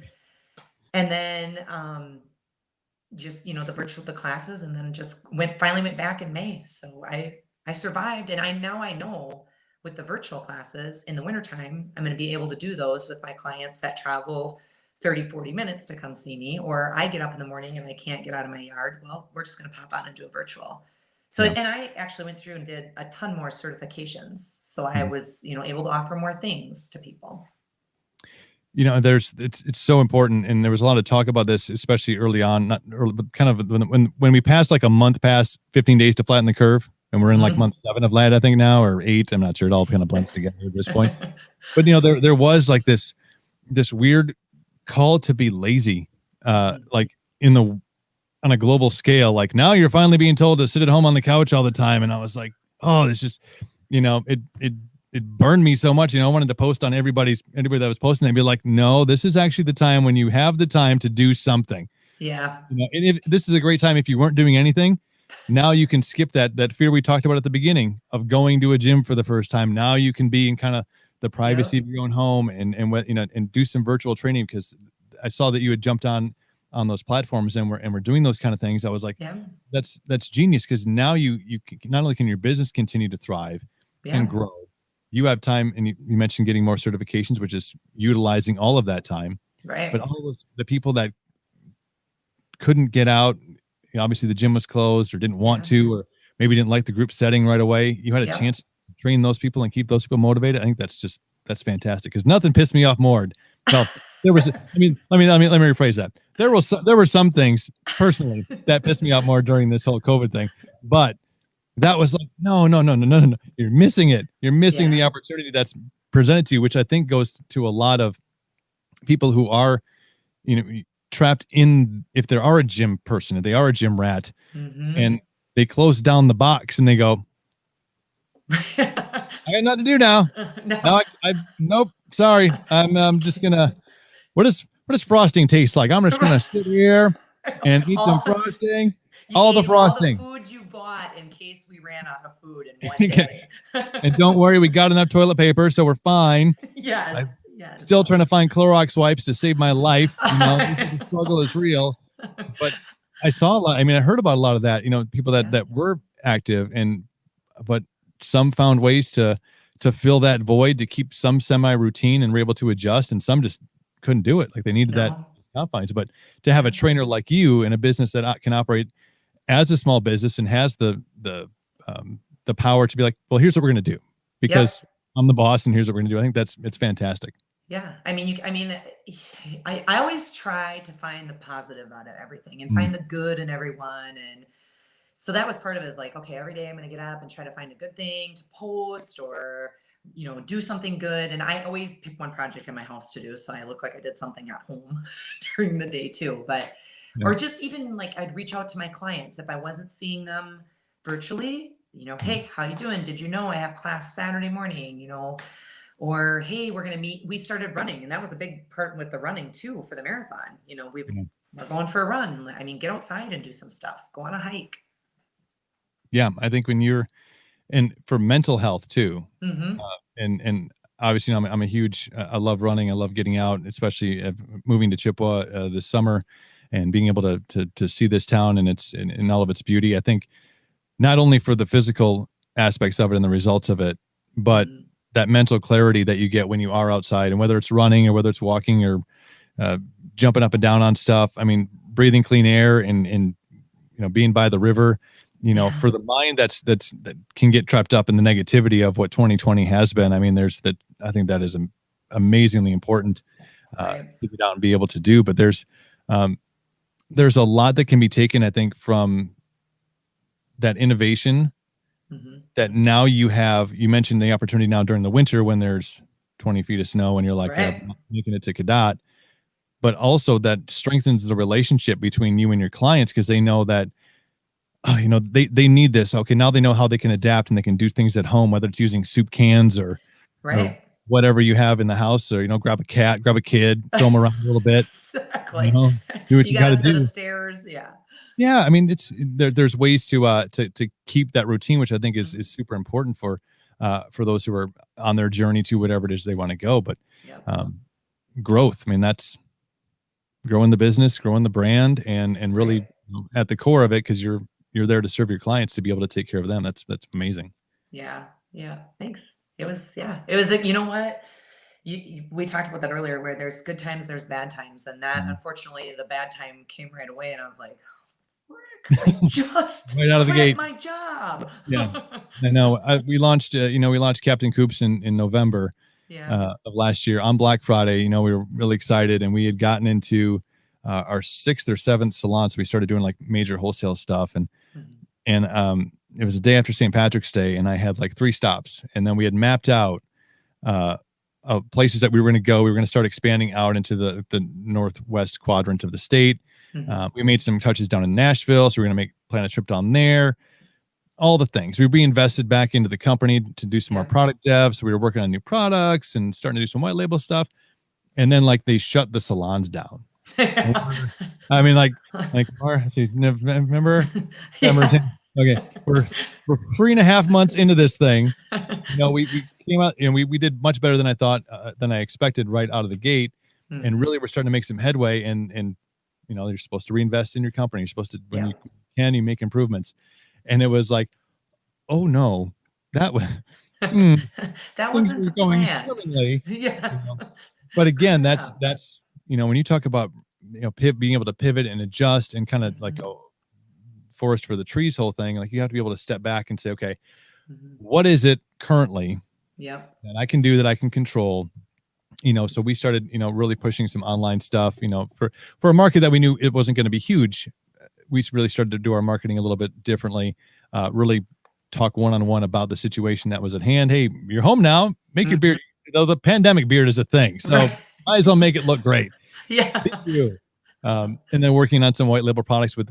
And then, just, the classes, and then just finally went back in May. So I survived. And I know with the virtual classes in the wintertime, I'm going to be able to do those with my clients that travel 30, 40 minutes to come see me, or I get up in the morning and I can't get out of my yard. Well, we're just going to pop on and do a virtual. So, Yeah. and I actually went through and did a ton more certifications. So I was, able to offer more things to people. It's so important, and there was a lot of talk about this, especially early on, not early, but kind of when we passed like a month past 15 days to flatten the curve, and we're in like month 7 of LAD, I think now, or 8. I'm not sure. It all kind of blends together at this point. But there was like this weird call to be lazy, like on a global scale. Like now you're finally being told to sit at home on the couch all the time, and I was like, oh, it's just, it burned me so much. I wanted to post on anybody that was posting. They'd be like, no, this is actually the time when you have the time to do something. Yeah. And if this is a great time, if you weren't doing anything, now you can skip that fear we talked about at the beginning of going to a gym for the first time. Now you can be in kind of the privacy of your own home and do some virtual training, because I saw that you had jumped on those platforms and we're doing those kind of things. I was like, that's genius, because now you not only can your business continue to thrive and grow, you have time, and you mentioned getting more certifications, which is utilizing all of that time. Right. But all the people that couldn't get out, obviously the gym was closed or didn't want to, or maybe didn't like the group setting right away. You had a chance to train those people and keep those people motivated. I think that's fantastic, because nothing pissed me off more. Well, there was, let me rephrase that. There were some things personally that pissed me off more during this whole COVID thing, but that was like, no. You're missing it. You're missing the opportunity that's presented to you, which I think goes to a lot of people who are, trapped in, if they are a gym person, if they are a gym rat, and they close down the box and they go, I got nothing to do now. No. Now nope, sorry. I'm just gonna, what does frosting taste like? I'm just gonna sit here and eat some frosting. All the frosting. All the food you bought in case we ran out of food in one day. And don't worry, we got enough toilet paper, so we're fine. Yes. Still trying to find Clorox wipes to save my life. The struggle is real. But I saw a lot. I heard about a lot of that. People that were active, but some found ways to fill that void, to keep some semi-routine, and were able to adjust, and some just couldn't do it. Like they needed that confines. But to have a trainer like you in a business that can operate as a small business and has the power to be like, well, here's what we're going to do, because I'm the boss, and here's what we're going to do. I think it's fantastic. Yeah. I always try to find the positive out of everything and find the good in everyone. And so that was part of it, is like, okay, every day I'm going to get up and try to find a good thing to post, or, do something good. And I always pick one project in my house to do, so I look like I did something at home during the day too. But, or just even like I'd reach out to my clients if I wasn't seeing them virtually, hey, how you doing? Did you know I have class Saturday morning, or, hey, we're going to meet. We started running, and that was a big part with the running too for the marathon. We're going for a run. Get outside and do some stuff, go on a hike. Yeah. I think and for mental health too. And obviously I'm a huge, I love running. I love getting out, especially moving to Chippewa this summer and being able to see this town and in all of its beauty. I think not only for the physical aspects of it and the results of it, but that mental clarity that you get when you are outside, and whether it's running or whether it's walking or jumping up and down on stuff. Breathing clean air and being by the river, for the mind that can get trapped up in the negativity of what 2020 has been. I think that is amazingly important to get out and be able to do. But there's a lot that can be taken, I think, from that innovation that now you mentioned the opportunity now during the winter when there's 20 feet of snow and you're like, Right. I'm not making it to Cadott. But also that strengthens the relationship between you and your clients because they know that, they need this. Okay, now they know how they can adapt and they can do things at home, whether it's using soup cans or Right. whatever you have in the house, or grab a cat, grab a kid, throw them around a little bit, Exactly. do what You you got got a to set of do. stairs. Yeah. Yeah, I mean, there's ways to keep that routine, which I think is super important for those who are on their journey to whatever it is they want to go. But Yep. growth, I mean, that's growing the business, growing the brand, and really Right. at the core of it, because you're there to serve your clients, to be able to take care of them. That's amazing. Yeah. Yeah. Thanks. It was, yeah. It was like, you know what? We talked about that earlier, where there's good times, there's bad times. And that, Mhm. unfortunately, the bad time came right away. And I was like, Rick, I just Right out of the quit gate. my job. Yeah, I know. We launched Captain Coops in November Yeah. of last year on Black Friday. We were really excited, and we had gotten into our sixth or seventh salon, so we started doing like major wholesale stuff, Mhm. and it was the day after St. Patrick's Day, and I had like 3 stops, and then we had mapped out uh, places that we were going to go. We were going to start expanding out into the northwest quadrant of the state. Mhm. We made some touches down in Nashville, so we're going to plan a trip down there. All the things. We reinvested back into the company to do some more Yep. product dev. So we were working on new products and starting to do some white label stuff. And then like they shut the salons down. I mean, remember? Yeah. Okay, we're 3.5 months into this thing. We came out and we did much better than I thought, than I expected right out of the gate. And Mhm. really, we're starting to make some headway. And you're supposed to reinvest in your company. You're supposed to, when you Yep. can, you make improvements. And it was like, oh no, that was hmm, That things wasn't were the going plan. swimmingly. you Yes. know. But again, Yeah. that's when you talk about being able to pivot and adjust and kind of like Mhm. a forest for the trees whole thing, like you have to be able to step back and say, okay, Mhm. what is it currently Yep. that I can do, that I can control? So we started really pushing some online stuff, for a market that we knew it wasn't going to be huge. We really started to do our marketing a little bit differently, really talk one-on-one about the situation that was at hand. Hey, you're home now, make your Mhm. beard. Though the pandemic beard is a thing, so Right. might as well make it look great. Thank Yeah. you. And then working on some white label products with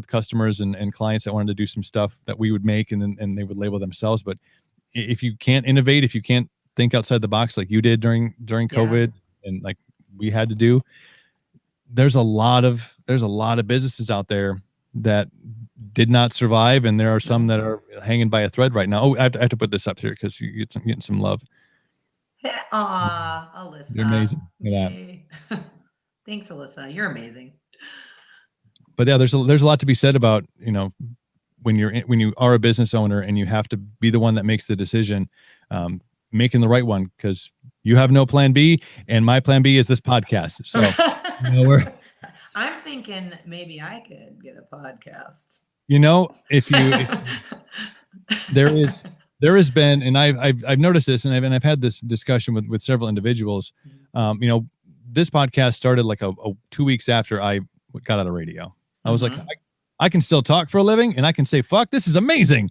customers and clients that wanted to do some stuff that we would make, and they would label themselves. But if you can't innovate, if you can't think outside the box like you did during Yeah. COVID, and like we had to do, there's a lot of businesses out there that did not survive, and there are some No. that are hanging by a thread right now. Oh, I have to put this up here because getting some love. Aw, You're Alyssa. amazing for that. Yay. Thanks, Alyssa. You're amazing. But yeah, there's a lot to be said about when you are a business owner and you have to be the one that makes the decision, making the right one, because you have no plan B, and my plan B is this podcast. So we're I'm thinking maybe I could get a podcast. if there is there has been, and I've noticed this, and I've had this discussion with several individuals. This podcast started like a 2 weeks after I got out of radio. I was like, Mhm. I can still talk for a living, and I can say fuck, this is amazing.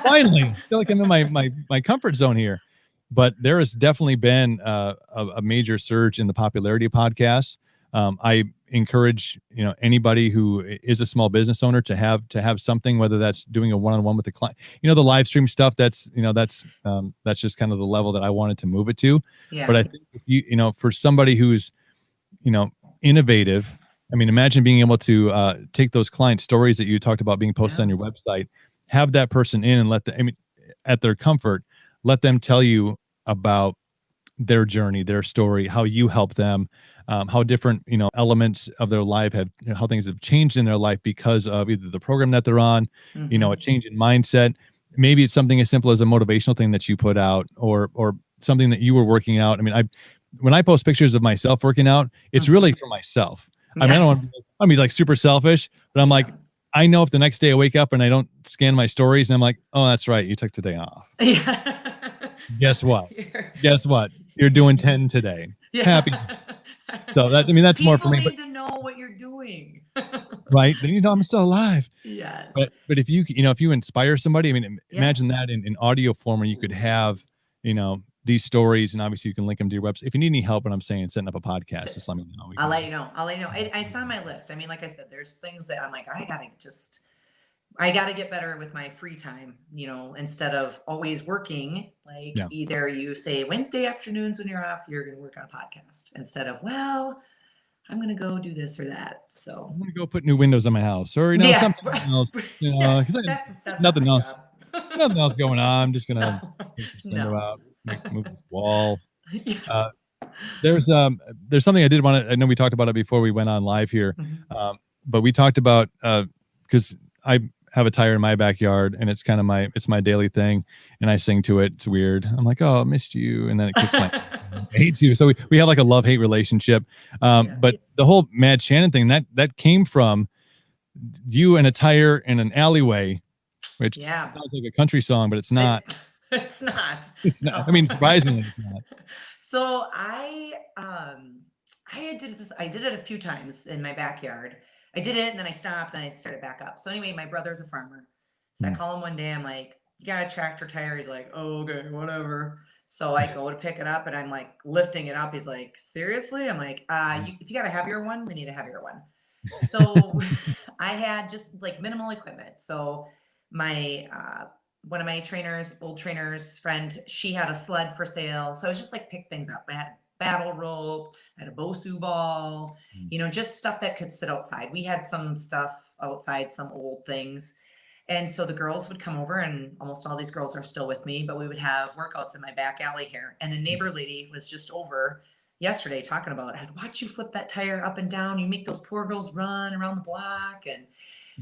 Finally, I feel like I'm in my comfort zone here. But there has definitely been a major surge in the popularity of podcasts. I encourage anybody who is a small business owner to have something, whether that's doing a one-on-one with the client. The live stream stuff, that's just kind of the level that I wanted to move it to. But Yeah. I think if for somebody who's innovative, I mean, imagine being able to take those client stories that you talked about being posted Yeah. on your website, have that person in and at their comfort, let them tell you about their journey, their story, how you help them, how different elements of their life have, how things have changed in their life because of either the program that they're on, a Mhm. change in mindset. Maybe it's something as simple as a motivational thing that you put out, or something that you were working out. I mean, when I post pictures of myself working out, it's really Mhm. for myself. I mean, I Yeah. don't want to be like super selfish, but I'm like, Yeah. I know if the next day I wake up and I don't scan my stories and I'm like, oh, that's right, you took today off. Yeah. Guess what? You're- Guess what? You're doing 10 today. Happy. Yeah. So that's more for People me. But need to know what you're doing. right, then I'm still alive. Yes. But if you inspire somebody, I mean, Yeah. imagine that in audio form, where you could have these stories, and obviously you can link them to your website. If you need any help, when I'm saying setting up a podcast, just let me know. I'll let you know. It's on my list. I mean, like I said, there's things that I'm like, I gotta get better with my free time, instead of always working. Like either you say Wednesday afternoons when you're off, you're going to work on a podcast instead of, well, I'm going to go do this or that. So I'm going to go put new windows on my house, or, something else, because that's nothing not my else. job. Nothing else going on. I'm just going to take this window No. out, move this wall. There's something I did want to, I know we talked about it before we went on live here. But we talked about, because I have a tire in my backyard, and it's kind of my daily thing, and I sing to it. It's weird. I'm like, oh, I missed you. And then it kicks my I hate you. So we have like a love-hate relationship. But the whole Mad Shannon thing, that came from you and a tire in an alleyway, which sounds like a country song, but it's not. It's not. It's not. I mean, surprisingly, it's not. So I did this. I did it a few times in my backyard. I did it, and then I stopped, and I started back up. So anyway, my brother's a farmer. So I call him one day. I'm like, you got a tractor tire? He's like, oh, okay, whatever. So I go to pick it up, and I'm like lifting it up. He's like, seriously? I'm like, if you got a heavier one, we need a heavier one. So I had just like minimal equipment. So my one of my old trainers friend, she had a sled for sale. So I was just like pick things up. I had battle rope, I had a Bosu ball, just stuff that could sit outside. We had some stuff outside, some old things. And so the girls would come over, and almost all these girls are still with me, but we would have workouts in my back alley here. And the neighbor lady was just over yesterday talking about, I'd watch you flip that tire up and down. You make those poor girls run around the block. And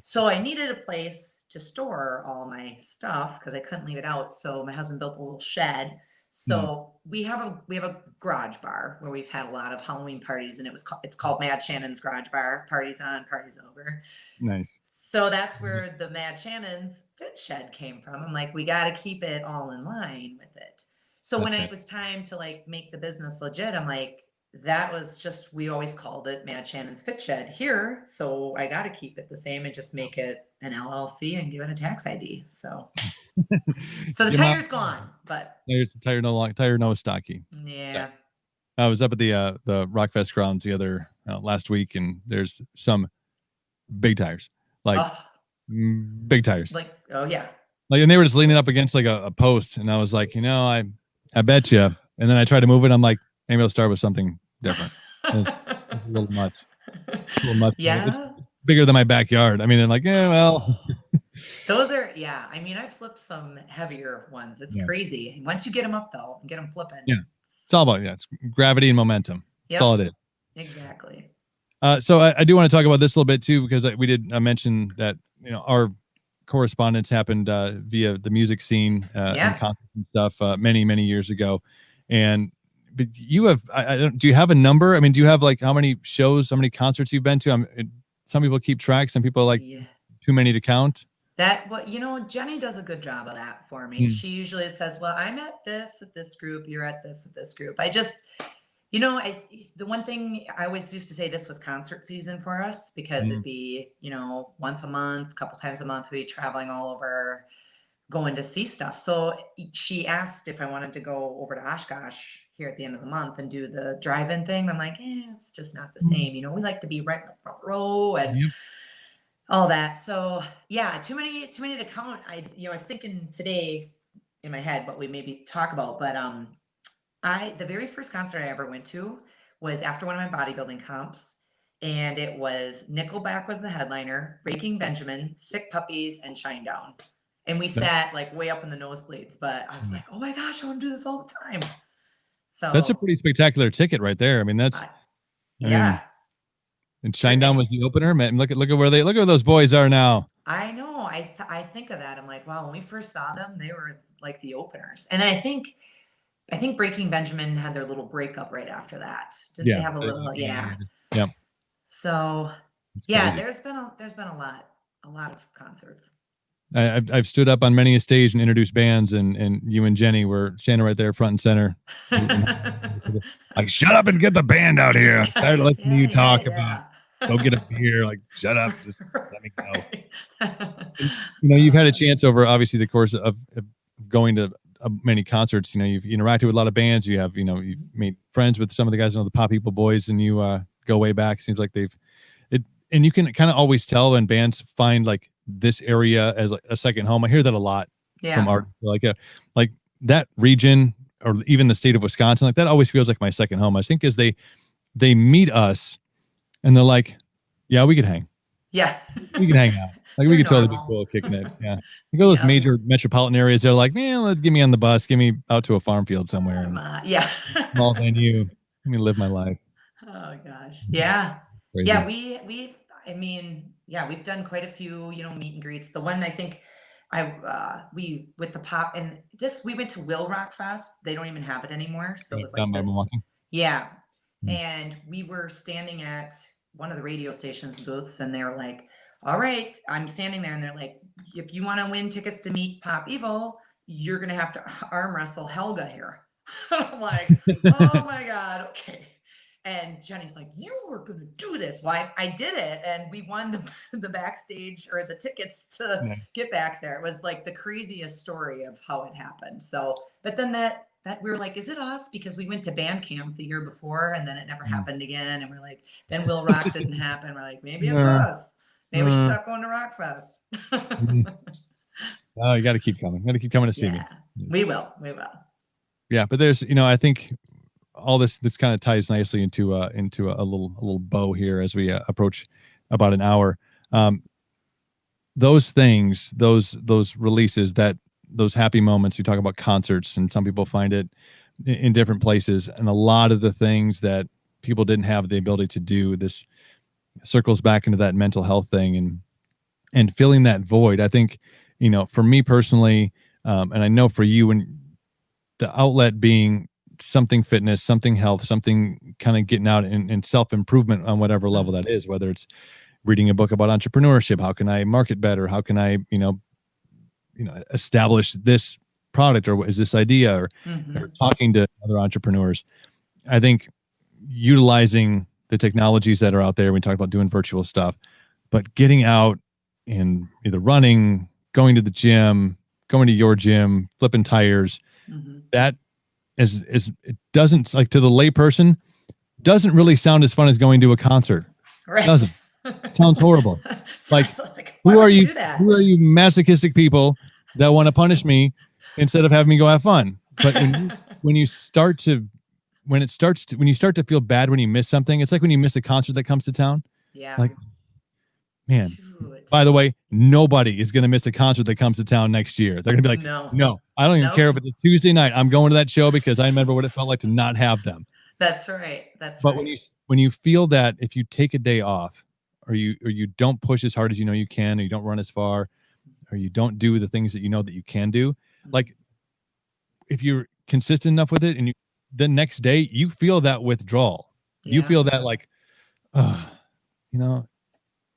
so I needed a place to store all my stuff because I couldn't leave it out. So my husband built a little shed. So we have a garage bar where we've had a lot of Halloween parties, and it's called Mad Shannon's Garage Bar. Parties on, parties over. Nice. So that's where the Mad Shannon's Phit shed came from. I'm like, we got to keep it all in line with it. So when it was time to like make the business legit, I'm like, that was just, we always called it Mad Shannon's Phit shed here. So I got to keep it the same and just make it an LLC and give it a tax ID. So the tire's gone, but tire no stocky. Yeah. I was up at the Rockfest grounds the other last week, and there's some big tires, big tires. Like, oh yeah. Like, and they were just leaning up against like a post, and I was like, I bet you. And then I tried to move it. I'm like, maybe I'll start with something different. It's a little much. Yeah. It's bigger than my backyard. I mean, I'm like, well. Those are, I mean, I flipped some heavier ones. It's crazy. And once you get them up, though, and get them flipping. Yeah. It's all about, it's gravity and momentum. That's all it is. Exactly. So I do want to talk about this a little bit too, because we did mention that, our correspondence happened via the music scene and concerts and stuff many, many years ago. But you have, do you have a number? I mean, do you have like how many shows, how many concerts you've been to? Some people keep track. Some people are like too many to count. Jenny does a good job of that for me. She usually says, well, I'm at this with this group. You're at this with this group. I just, the one thing I always used to say, this was concert season for us because it'd be, once a month, a couple times a month, we'd be traveling all over, going to see stuff. So she asked if I wanted to go over to Oshkosh here at the end of the month and do the drive-in thing. I'm like, it's just not the same. We like to be right in the front row and all that. So too many to count. I was thinking today in my head what we maybe talk about, but the very first concert I ever went to was after one of my bodybuilding comps, and it was Nickelback was the headliner, Breaking Benjamin, Sick Puppies, and Shinedown. And we sat like way up in the nosebleeds, but I was like, oh my gosh, I want to do this all the time. So that's a pretty spectacular ticket right there. I mean, that's and Shinedown was the opener. Man, look at where those boys are now. I know. I think of that. I'm like, wow, when we first saw them, they were like the openers. And I think Breaking Benjamin had their little breakup right after that. Did they have a little? Yeah. So there's been a lot of concerts. I've stood up on many a stage and introduced bands, and you and Jenny were standing right there front and center. Like, shut up and get the band out here. I'm tired of listening to you talk about. Go get a beer. Like, shut up. Just let me go. And, you've had a chance over obviously the course of going to many concerts, you've interacted with a lot of bands. You have, you've made friends with some of the guys, the Pop People Boys, and you go way back. It seems like and you can kind of always tell when bands find like this area as like a second home. I hear that a lot from art, like that region or even the state of Wisconsin. Like that always feels like my second home. I think as they meet us and they're like, yeah, we could hang. Yeah. We can hang out. Like we could totally be cool kicking it. Yeah. You go to those major metropolitan areas, they're like, man, let's get me on the bus, get me out to a farm field somewhere. Small venue. Let me live my life. Oh gosh. Yeah. Crazy. Yeah. We've done quite a few, meet and greets. The one I think we with the pop and this, we went to Will Rock Fest. They don't even have it anymore. So it was like this. Yeah. Mm-hmm. And we were standing at one of the radio stations booths and they were like, all right, I'm standing there and they're like, if you want to win tickets to meet Pop Evil, you're going to have to arm wrestle Helga here. I'm like, oh my God. Okay. And Jenny's like, you were going to do this. Well, I did it. And we won the backstage or the tickets to get back there. It was like the craziest story of how it happened. So, but then that we were like, is it us? Because we went to band camp the year before and then it never happened again. And we're like, then Will Rock didn't happen. We're like, maybe it's us. Maybe we should stop going to Rock Fest. Oh, you got to keep coming. Got to keep coming to see me. We will. Yeah, but there's, I think all this kind of ties nicely into a little bow here as we approach about an hour. Those things, those releases, those happy moments. You talk about concerts, and some people find it in different places, and a lot of the things that people didn't have the ability to do. This circles back into that mental health thing and filling that void. I think, for me personally, and I know for you, and the outlet being something fitness, something health, something kind of getting out and self-improvement on whatever level that is, whether it's reading a book about entrepreneurship, how can I market better? How can I, establish this product or what is this idea or talking to other entrepreneurs. I think utilizing the technologies that are out there, we talk about doing virtual stuff, but getting out and either running, going to the gym, going to your gym, flipping tires, that is it doesn't, like, to the layperson, doesn't really sound as fun as going to a concert. Right. It doesn't. It sounds horrible. Like who are you masochistic people that want to punish me instead of having me go have fun? But when you start to feel bad when you miss something, it's like when you miss a concert that comes to town. Yeah. Like, man, by the way, nobody is going to miss a concert that comes to town next year. They're going to be like, no, I don't even care if it's a Tuesday night. I'm going to that show because I remember what it felt like to not have them. That's right. But when you feel that if you take a day off or you don't push as hard as you can, or you don't run as far, or you don't do the things that that you can do, like if you're consistent enough with it and the next day you feel that withdrawal, you feel that like,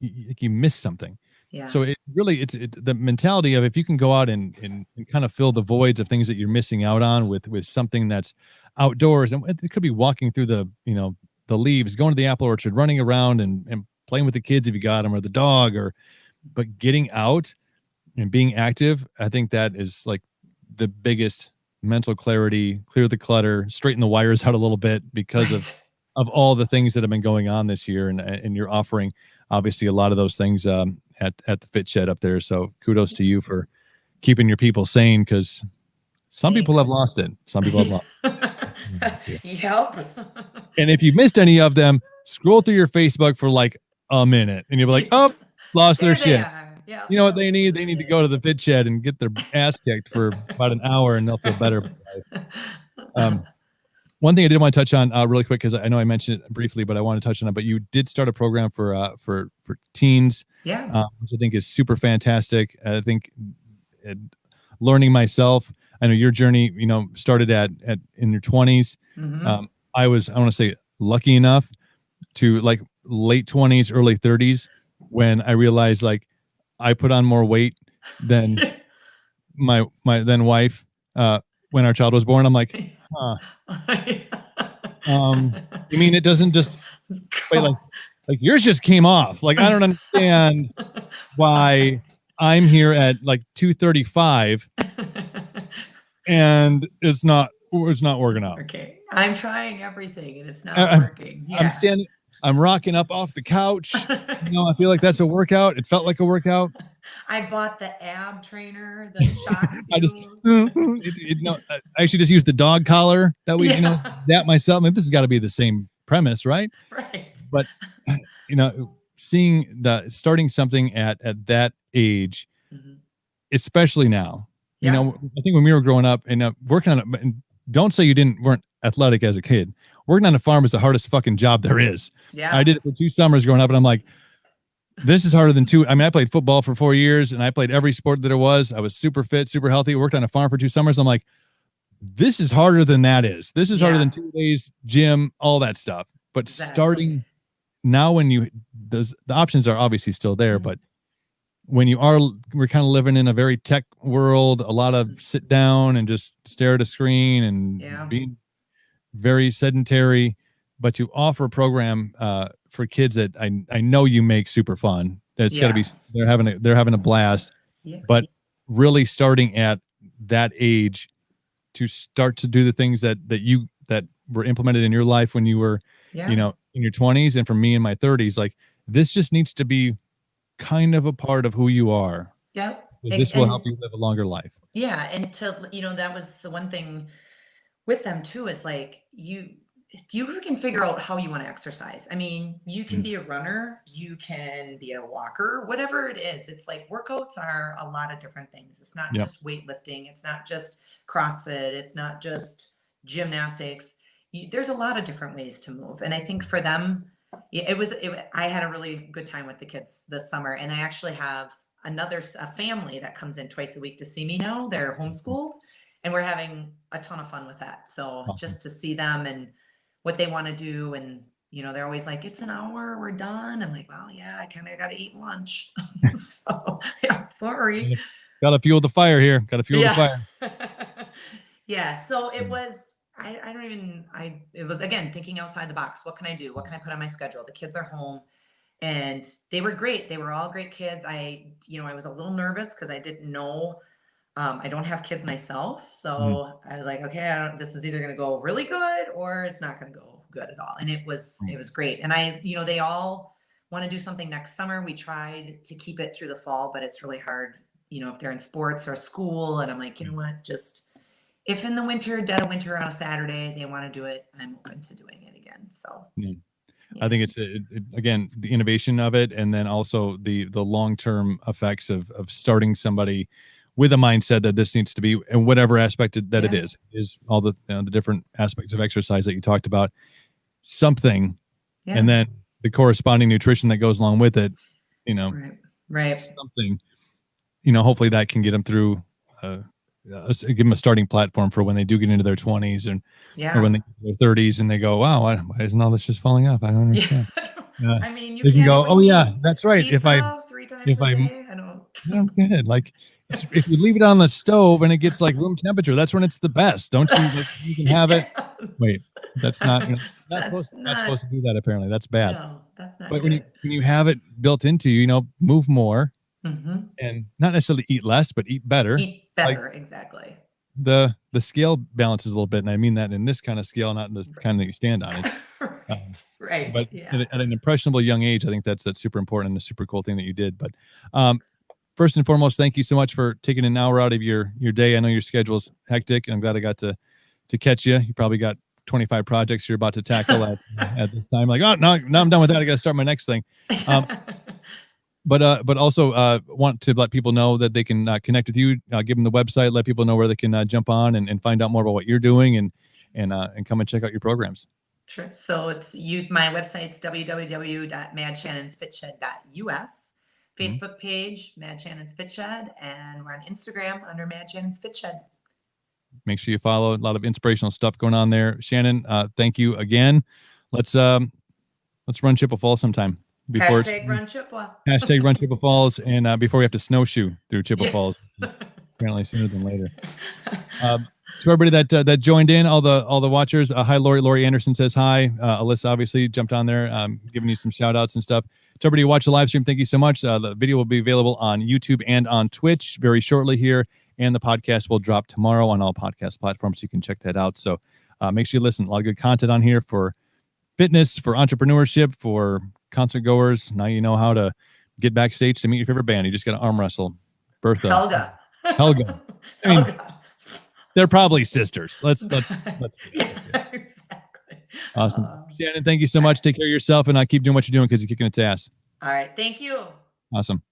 you miss something. Yeah. So it really, it's the mentality of if you can go out and kind of fill the voids of things that you're missing out on with something that's outdoors, and it could be walking through the leaves, going to the apple orchard, running around and playing with the kids if you got them, or the dog, but getting out and being active. I think that is like the biggest mental clarity, clear the clutter, straighten the wires out a little bit because of all the things that have been going on this year. And you're offering obviously a lot of those things at the Phit Shed up there. So kudos to you for keeping your people sane, because some people have lost it. Some people have lost it. Yep. And if you missed any of them, scroll through your Facebook for like a minute and you'll be like, oh, lost their shit. Yeah. You know what they need? They need to go to the Phit Shed and get their ass kicked for about an hour and they'll feel better. One thing I did want to touch on really quick, because I know I mentioned it briefly, but I want to touch on it. But you did start a program for teens, which I think is super fantastic. I think learning myself, I know your journey, started in your 20s. I want to say lucky enough to like late 20s, early 30s, when I realized like I put on more weight than my then wife when our child was born. I'm like, you mean it doesn't just wait, like yours just came off? Like, I don't understand why I'm here at like 235 and it's not working out. Okay. I'm trying everything and it's not I'm working. Yeah. I'm rocking up off the couch. I feel like that's a workout. It felt like a workout. I bought the ab trainer that shocks I just, you. I actually just used the dog collar that we, that myself. I mean, this has got to be the same premise, right? Right. But, starting something at that age, especially now, I think when we were growing up and working on it, and don't say you weren't athletic as a kid. Working on a farm is the hardest fucking job there is. Yeah. I did it for 2 summers growing up, and I'm like, this is harder than 2. I mean, I played football for 4 years, and I played every sport that there was. I was super fit, super healthy. Worked on a farm for 2 summers. I'm like, this is harder than that is. This is harder than 2 days, gym, all that stuff. But starting now, when the options are obviously still there, but when we're kind of living in a very tech world, a lot of sit down and just stare at a screen and being very sedentary, but you offer a program for kids that I know you make super fun. That's got to be, they're having a blast, but really starting at that age to start to do the things that were implemented in your life when you were, in your 20s. And for me in my 30s, like this just needs to be kind of a part of who you are. Yep. This will help you live a longer life. Yeah. And that was the one thing with them too, is like you can figure out how you want to exercise. I mean, you can be a runner, you can be a walker, whatever it is. It's like workouts are a lot of different things. It's not just weightlifting. It's not just CrossFit. It's not just gymnastics. There's a lot of different ways to move. And I think for them, I had a really good time with the kids this summer. And I actually have a family that comes in twice a week to see me now. They're homeschooled. And we're having a ton of fun with that. So just to see them and what they want to do. And, they're always like, it's an hour, we're done. I'm like, well, yeah, I kind of got to eat lunch. So, sorry. Got to fuel the fire here. Got to fuel the fire. Yeah. So it was, it was, again, thinking outside the box. What can I do? What can I put on my schedule? The kids are home. And they were great. They were all great kids. I was a little nervous because I didn't know. I don't have kids myself. So I was like, okay, this is either going to go really good or it's not going to go good at all. And it was great. And they all want to do something next summer. We tried to keep it through the fall, but it's really hard, if they're in sports or school. And I'm like, you know what, just if in the winter, dead of winter on a Saturday, they want to do it, I'm open to doing it again. So I think it's again, the innovation of it. And then also the long-term effects of starting somebody with a mindset that this needs to be, and whatever aspect that it is all the the different aspects of exercise that you talked about, something, and then the corresponding nutrition that goes along with it, right. Something, hopefully that can get them through, give them a starting platform for when they do get into their 20s or when they get into their 30s and they go, wow, why isn't all this just falling off? I don't understand. I mean, you can go, oh yeah, that's right. If I 3 times a day, I don't. Good. Like, if you leave it on the stove and it gets like room temperature, that's when it's the best. Don't you? You can have it. Wait, that's not. Not supposed to do that. Apparently, that's bad. No, that's not. But when you have it built into you, move more, and not necessarily eat less, but eat better. Eat better, exactly. The scale balances a little bit, and I mean that in this kind of scale, not in the kind that you stand on. It's right. But at an impressionable young age, I think that's super important and a super cool thing that you did. But first and foremost, thank you so much for taking an hour out of your day. I know your schedule is hectic, and I'm glad I got to catch you. You probably got 25 projects you're about to tackle at this time. Like, oh, no, I'm done with that. I got to start my next thing. But also want to let people know that they can connect with you, give them the website, let people know where they can jump on and find out more about what you're doing and come and check out your programs. Sure. So my website's www.madshannonsfitshed.us. Facebook page, Mad Shannon's Fit Shed, and we're on Instagram under Mad Shannon's Fit Shed. Make sure you follow. A lot of inspirational stuff going on there. Shannon, thank you again. Let's run Chippewa Falls sometime. Run Chippewa. Run Chippewa Falls, and before we have to snowshoe through Chippewa Falls, apparently sooner than later. To everybody that joined in, all the watchers, hi Lori. Lori Anderson says hi. Alyssa obviously jumped on there, giving you some shout outs and stuff. To everybody who watched the live stream, thank you so much. The video will be available on YouTube and on Twitch very shortly here. and the podcast will drop tomorrow on all podcast platforms. You can check that out. So make sure you listen. A lot of good content on here for fitness, for entrepreneurship, for concert goers. Now you know how to get backstage to meet your favorite band. You just got to arm wrestle Bertha. Helga. I mean, Helga. they're probably sisters. Let's be honest here. Exactly. Awesome. Shannon, thank you so much. Take care of yourself and keep doing what you're doing because you're kicking its ass. All right. Thank you. Awesome.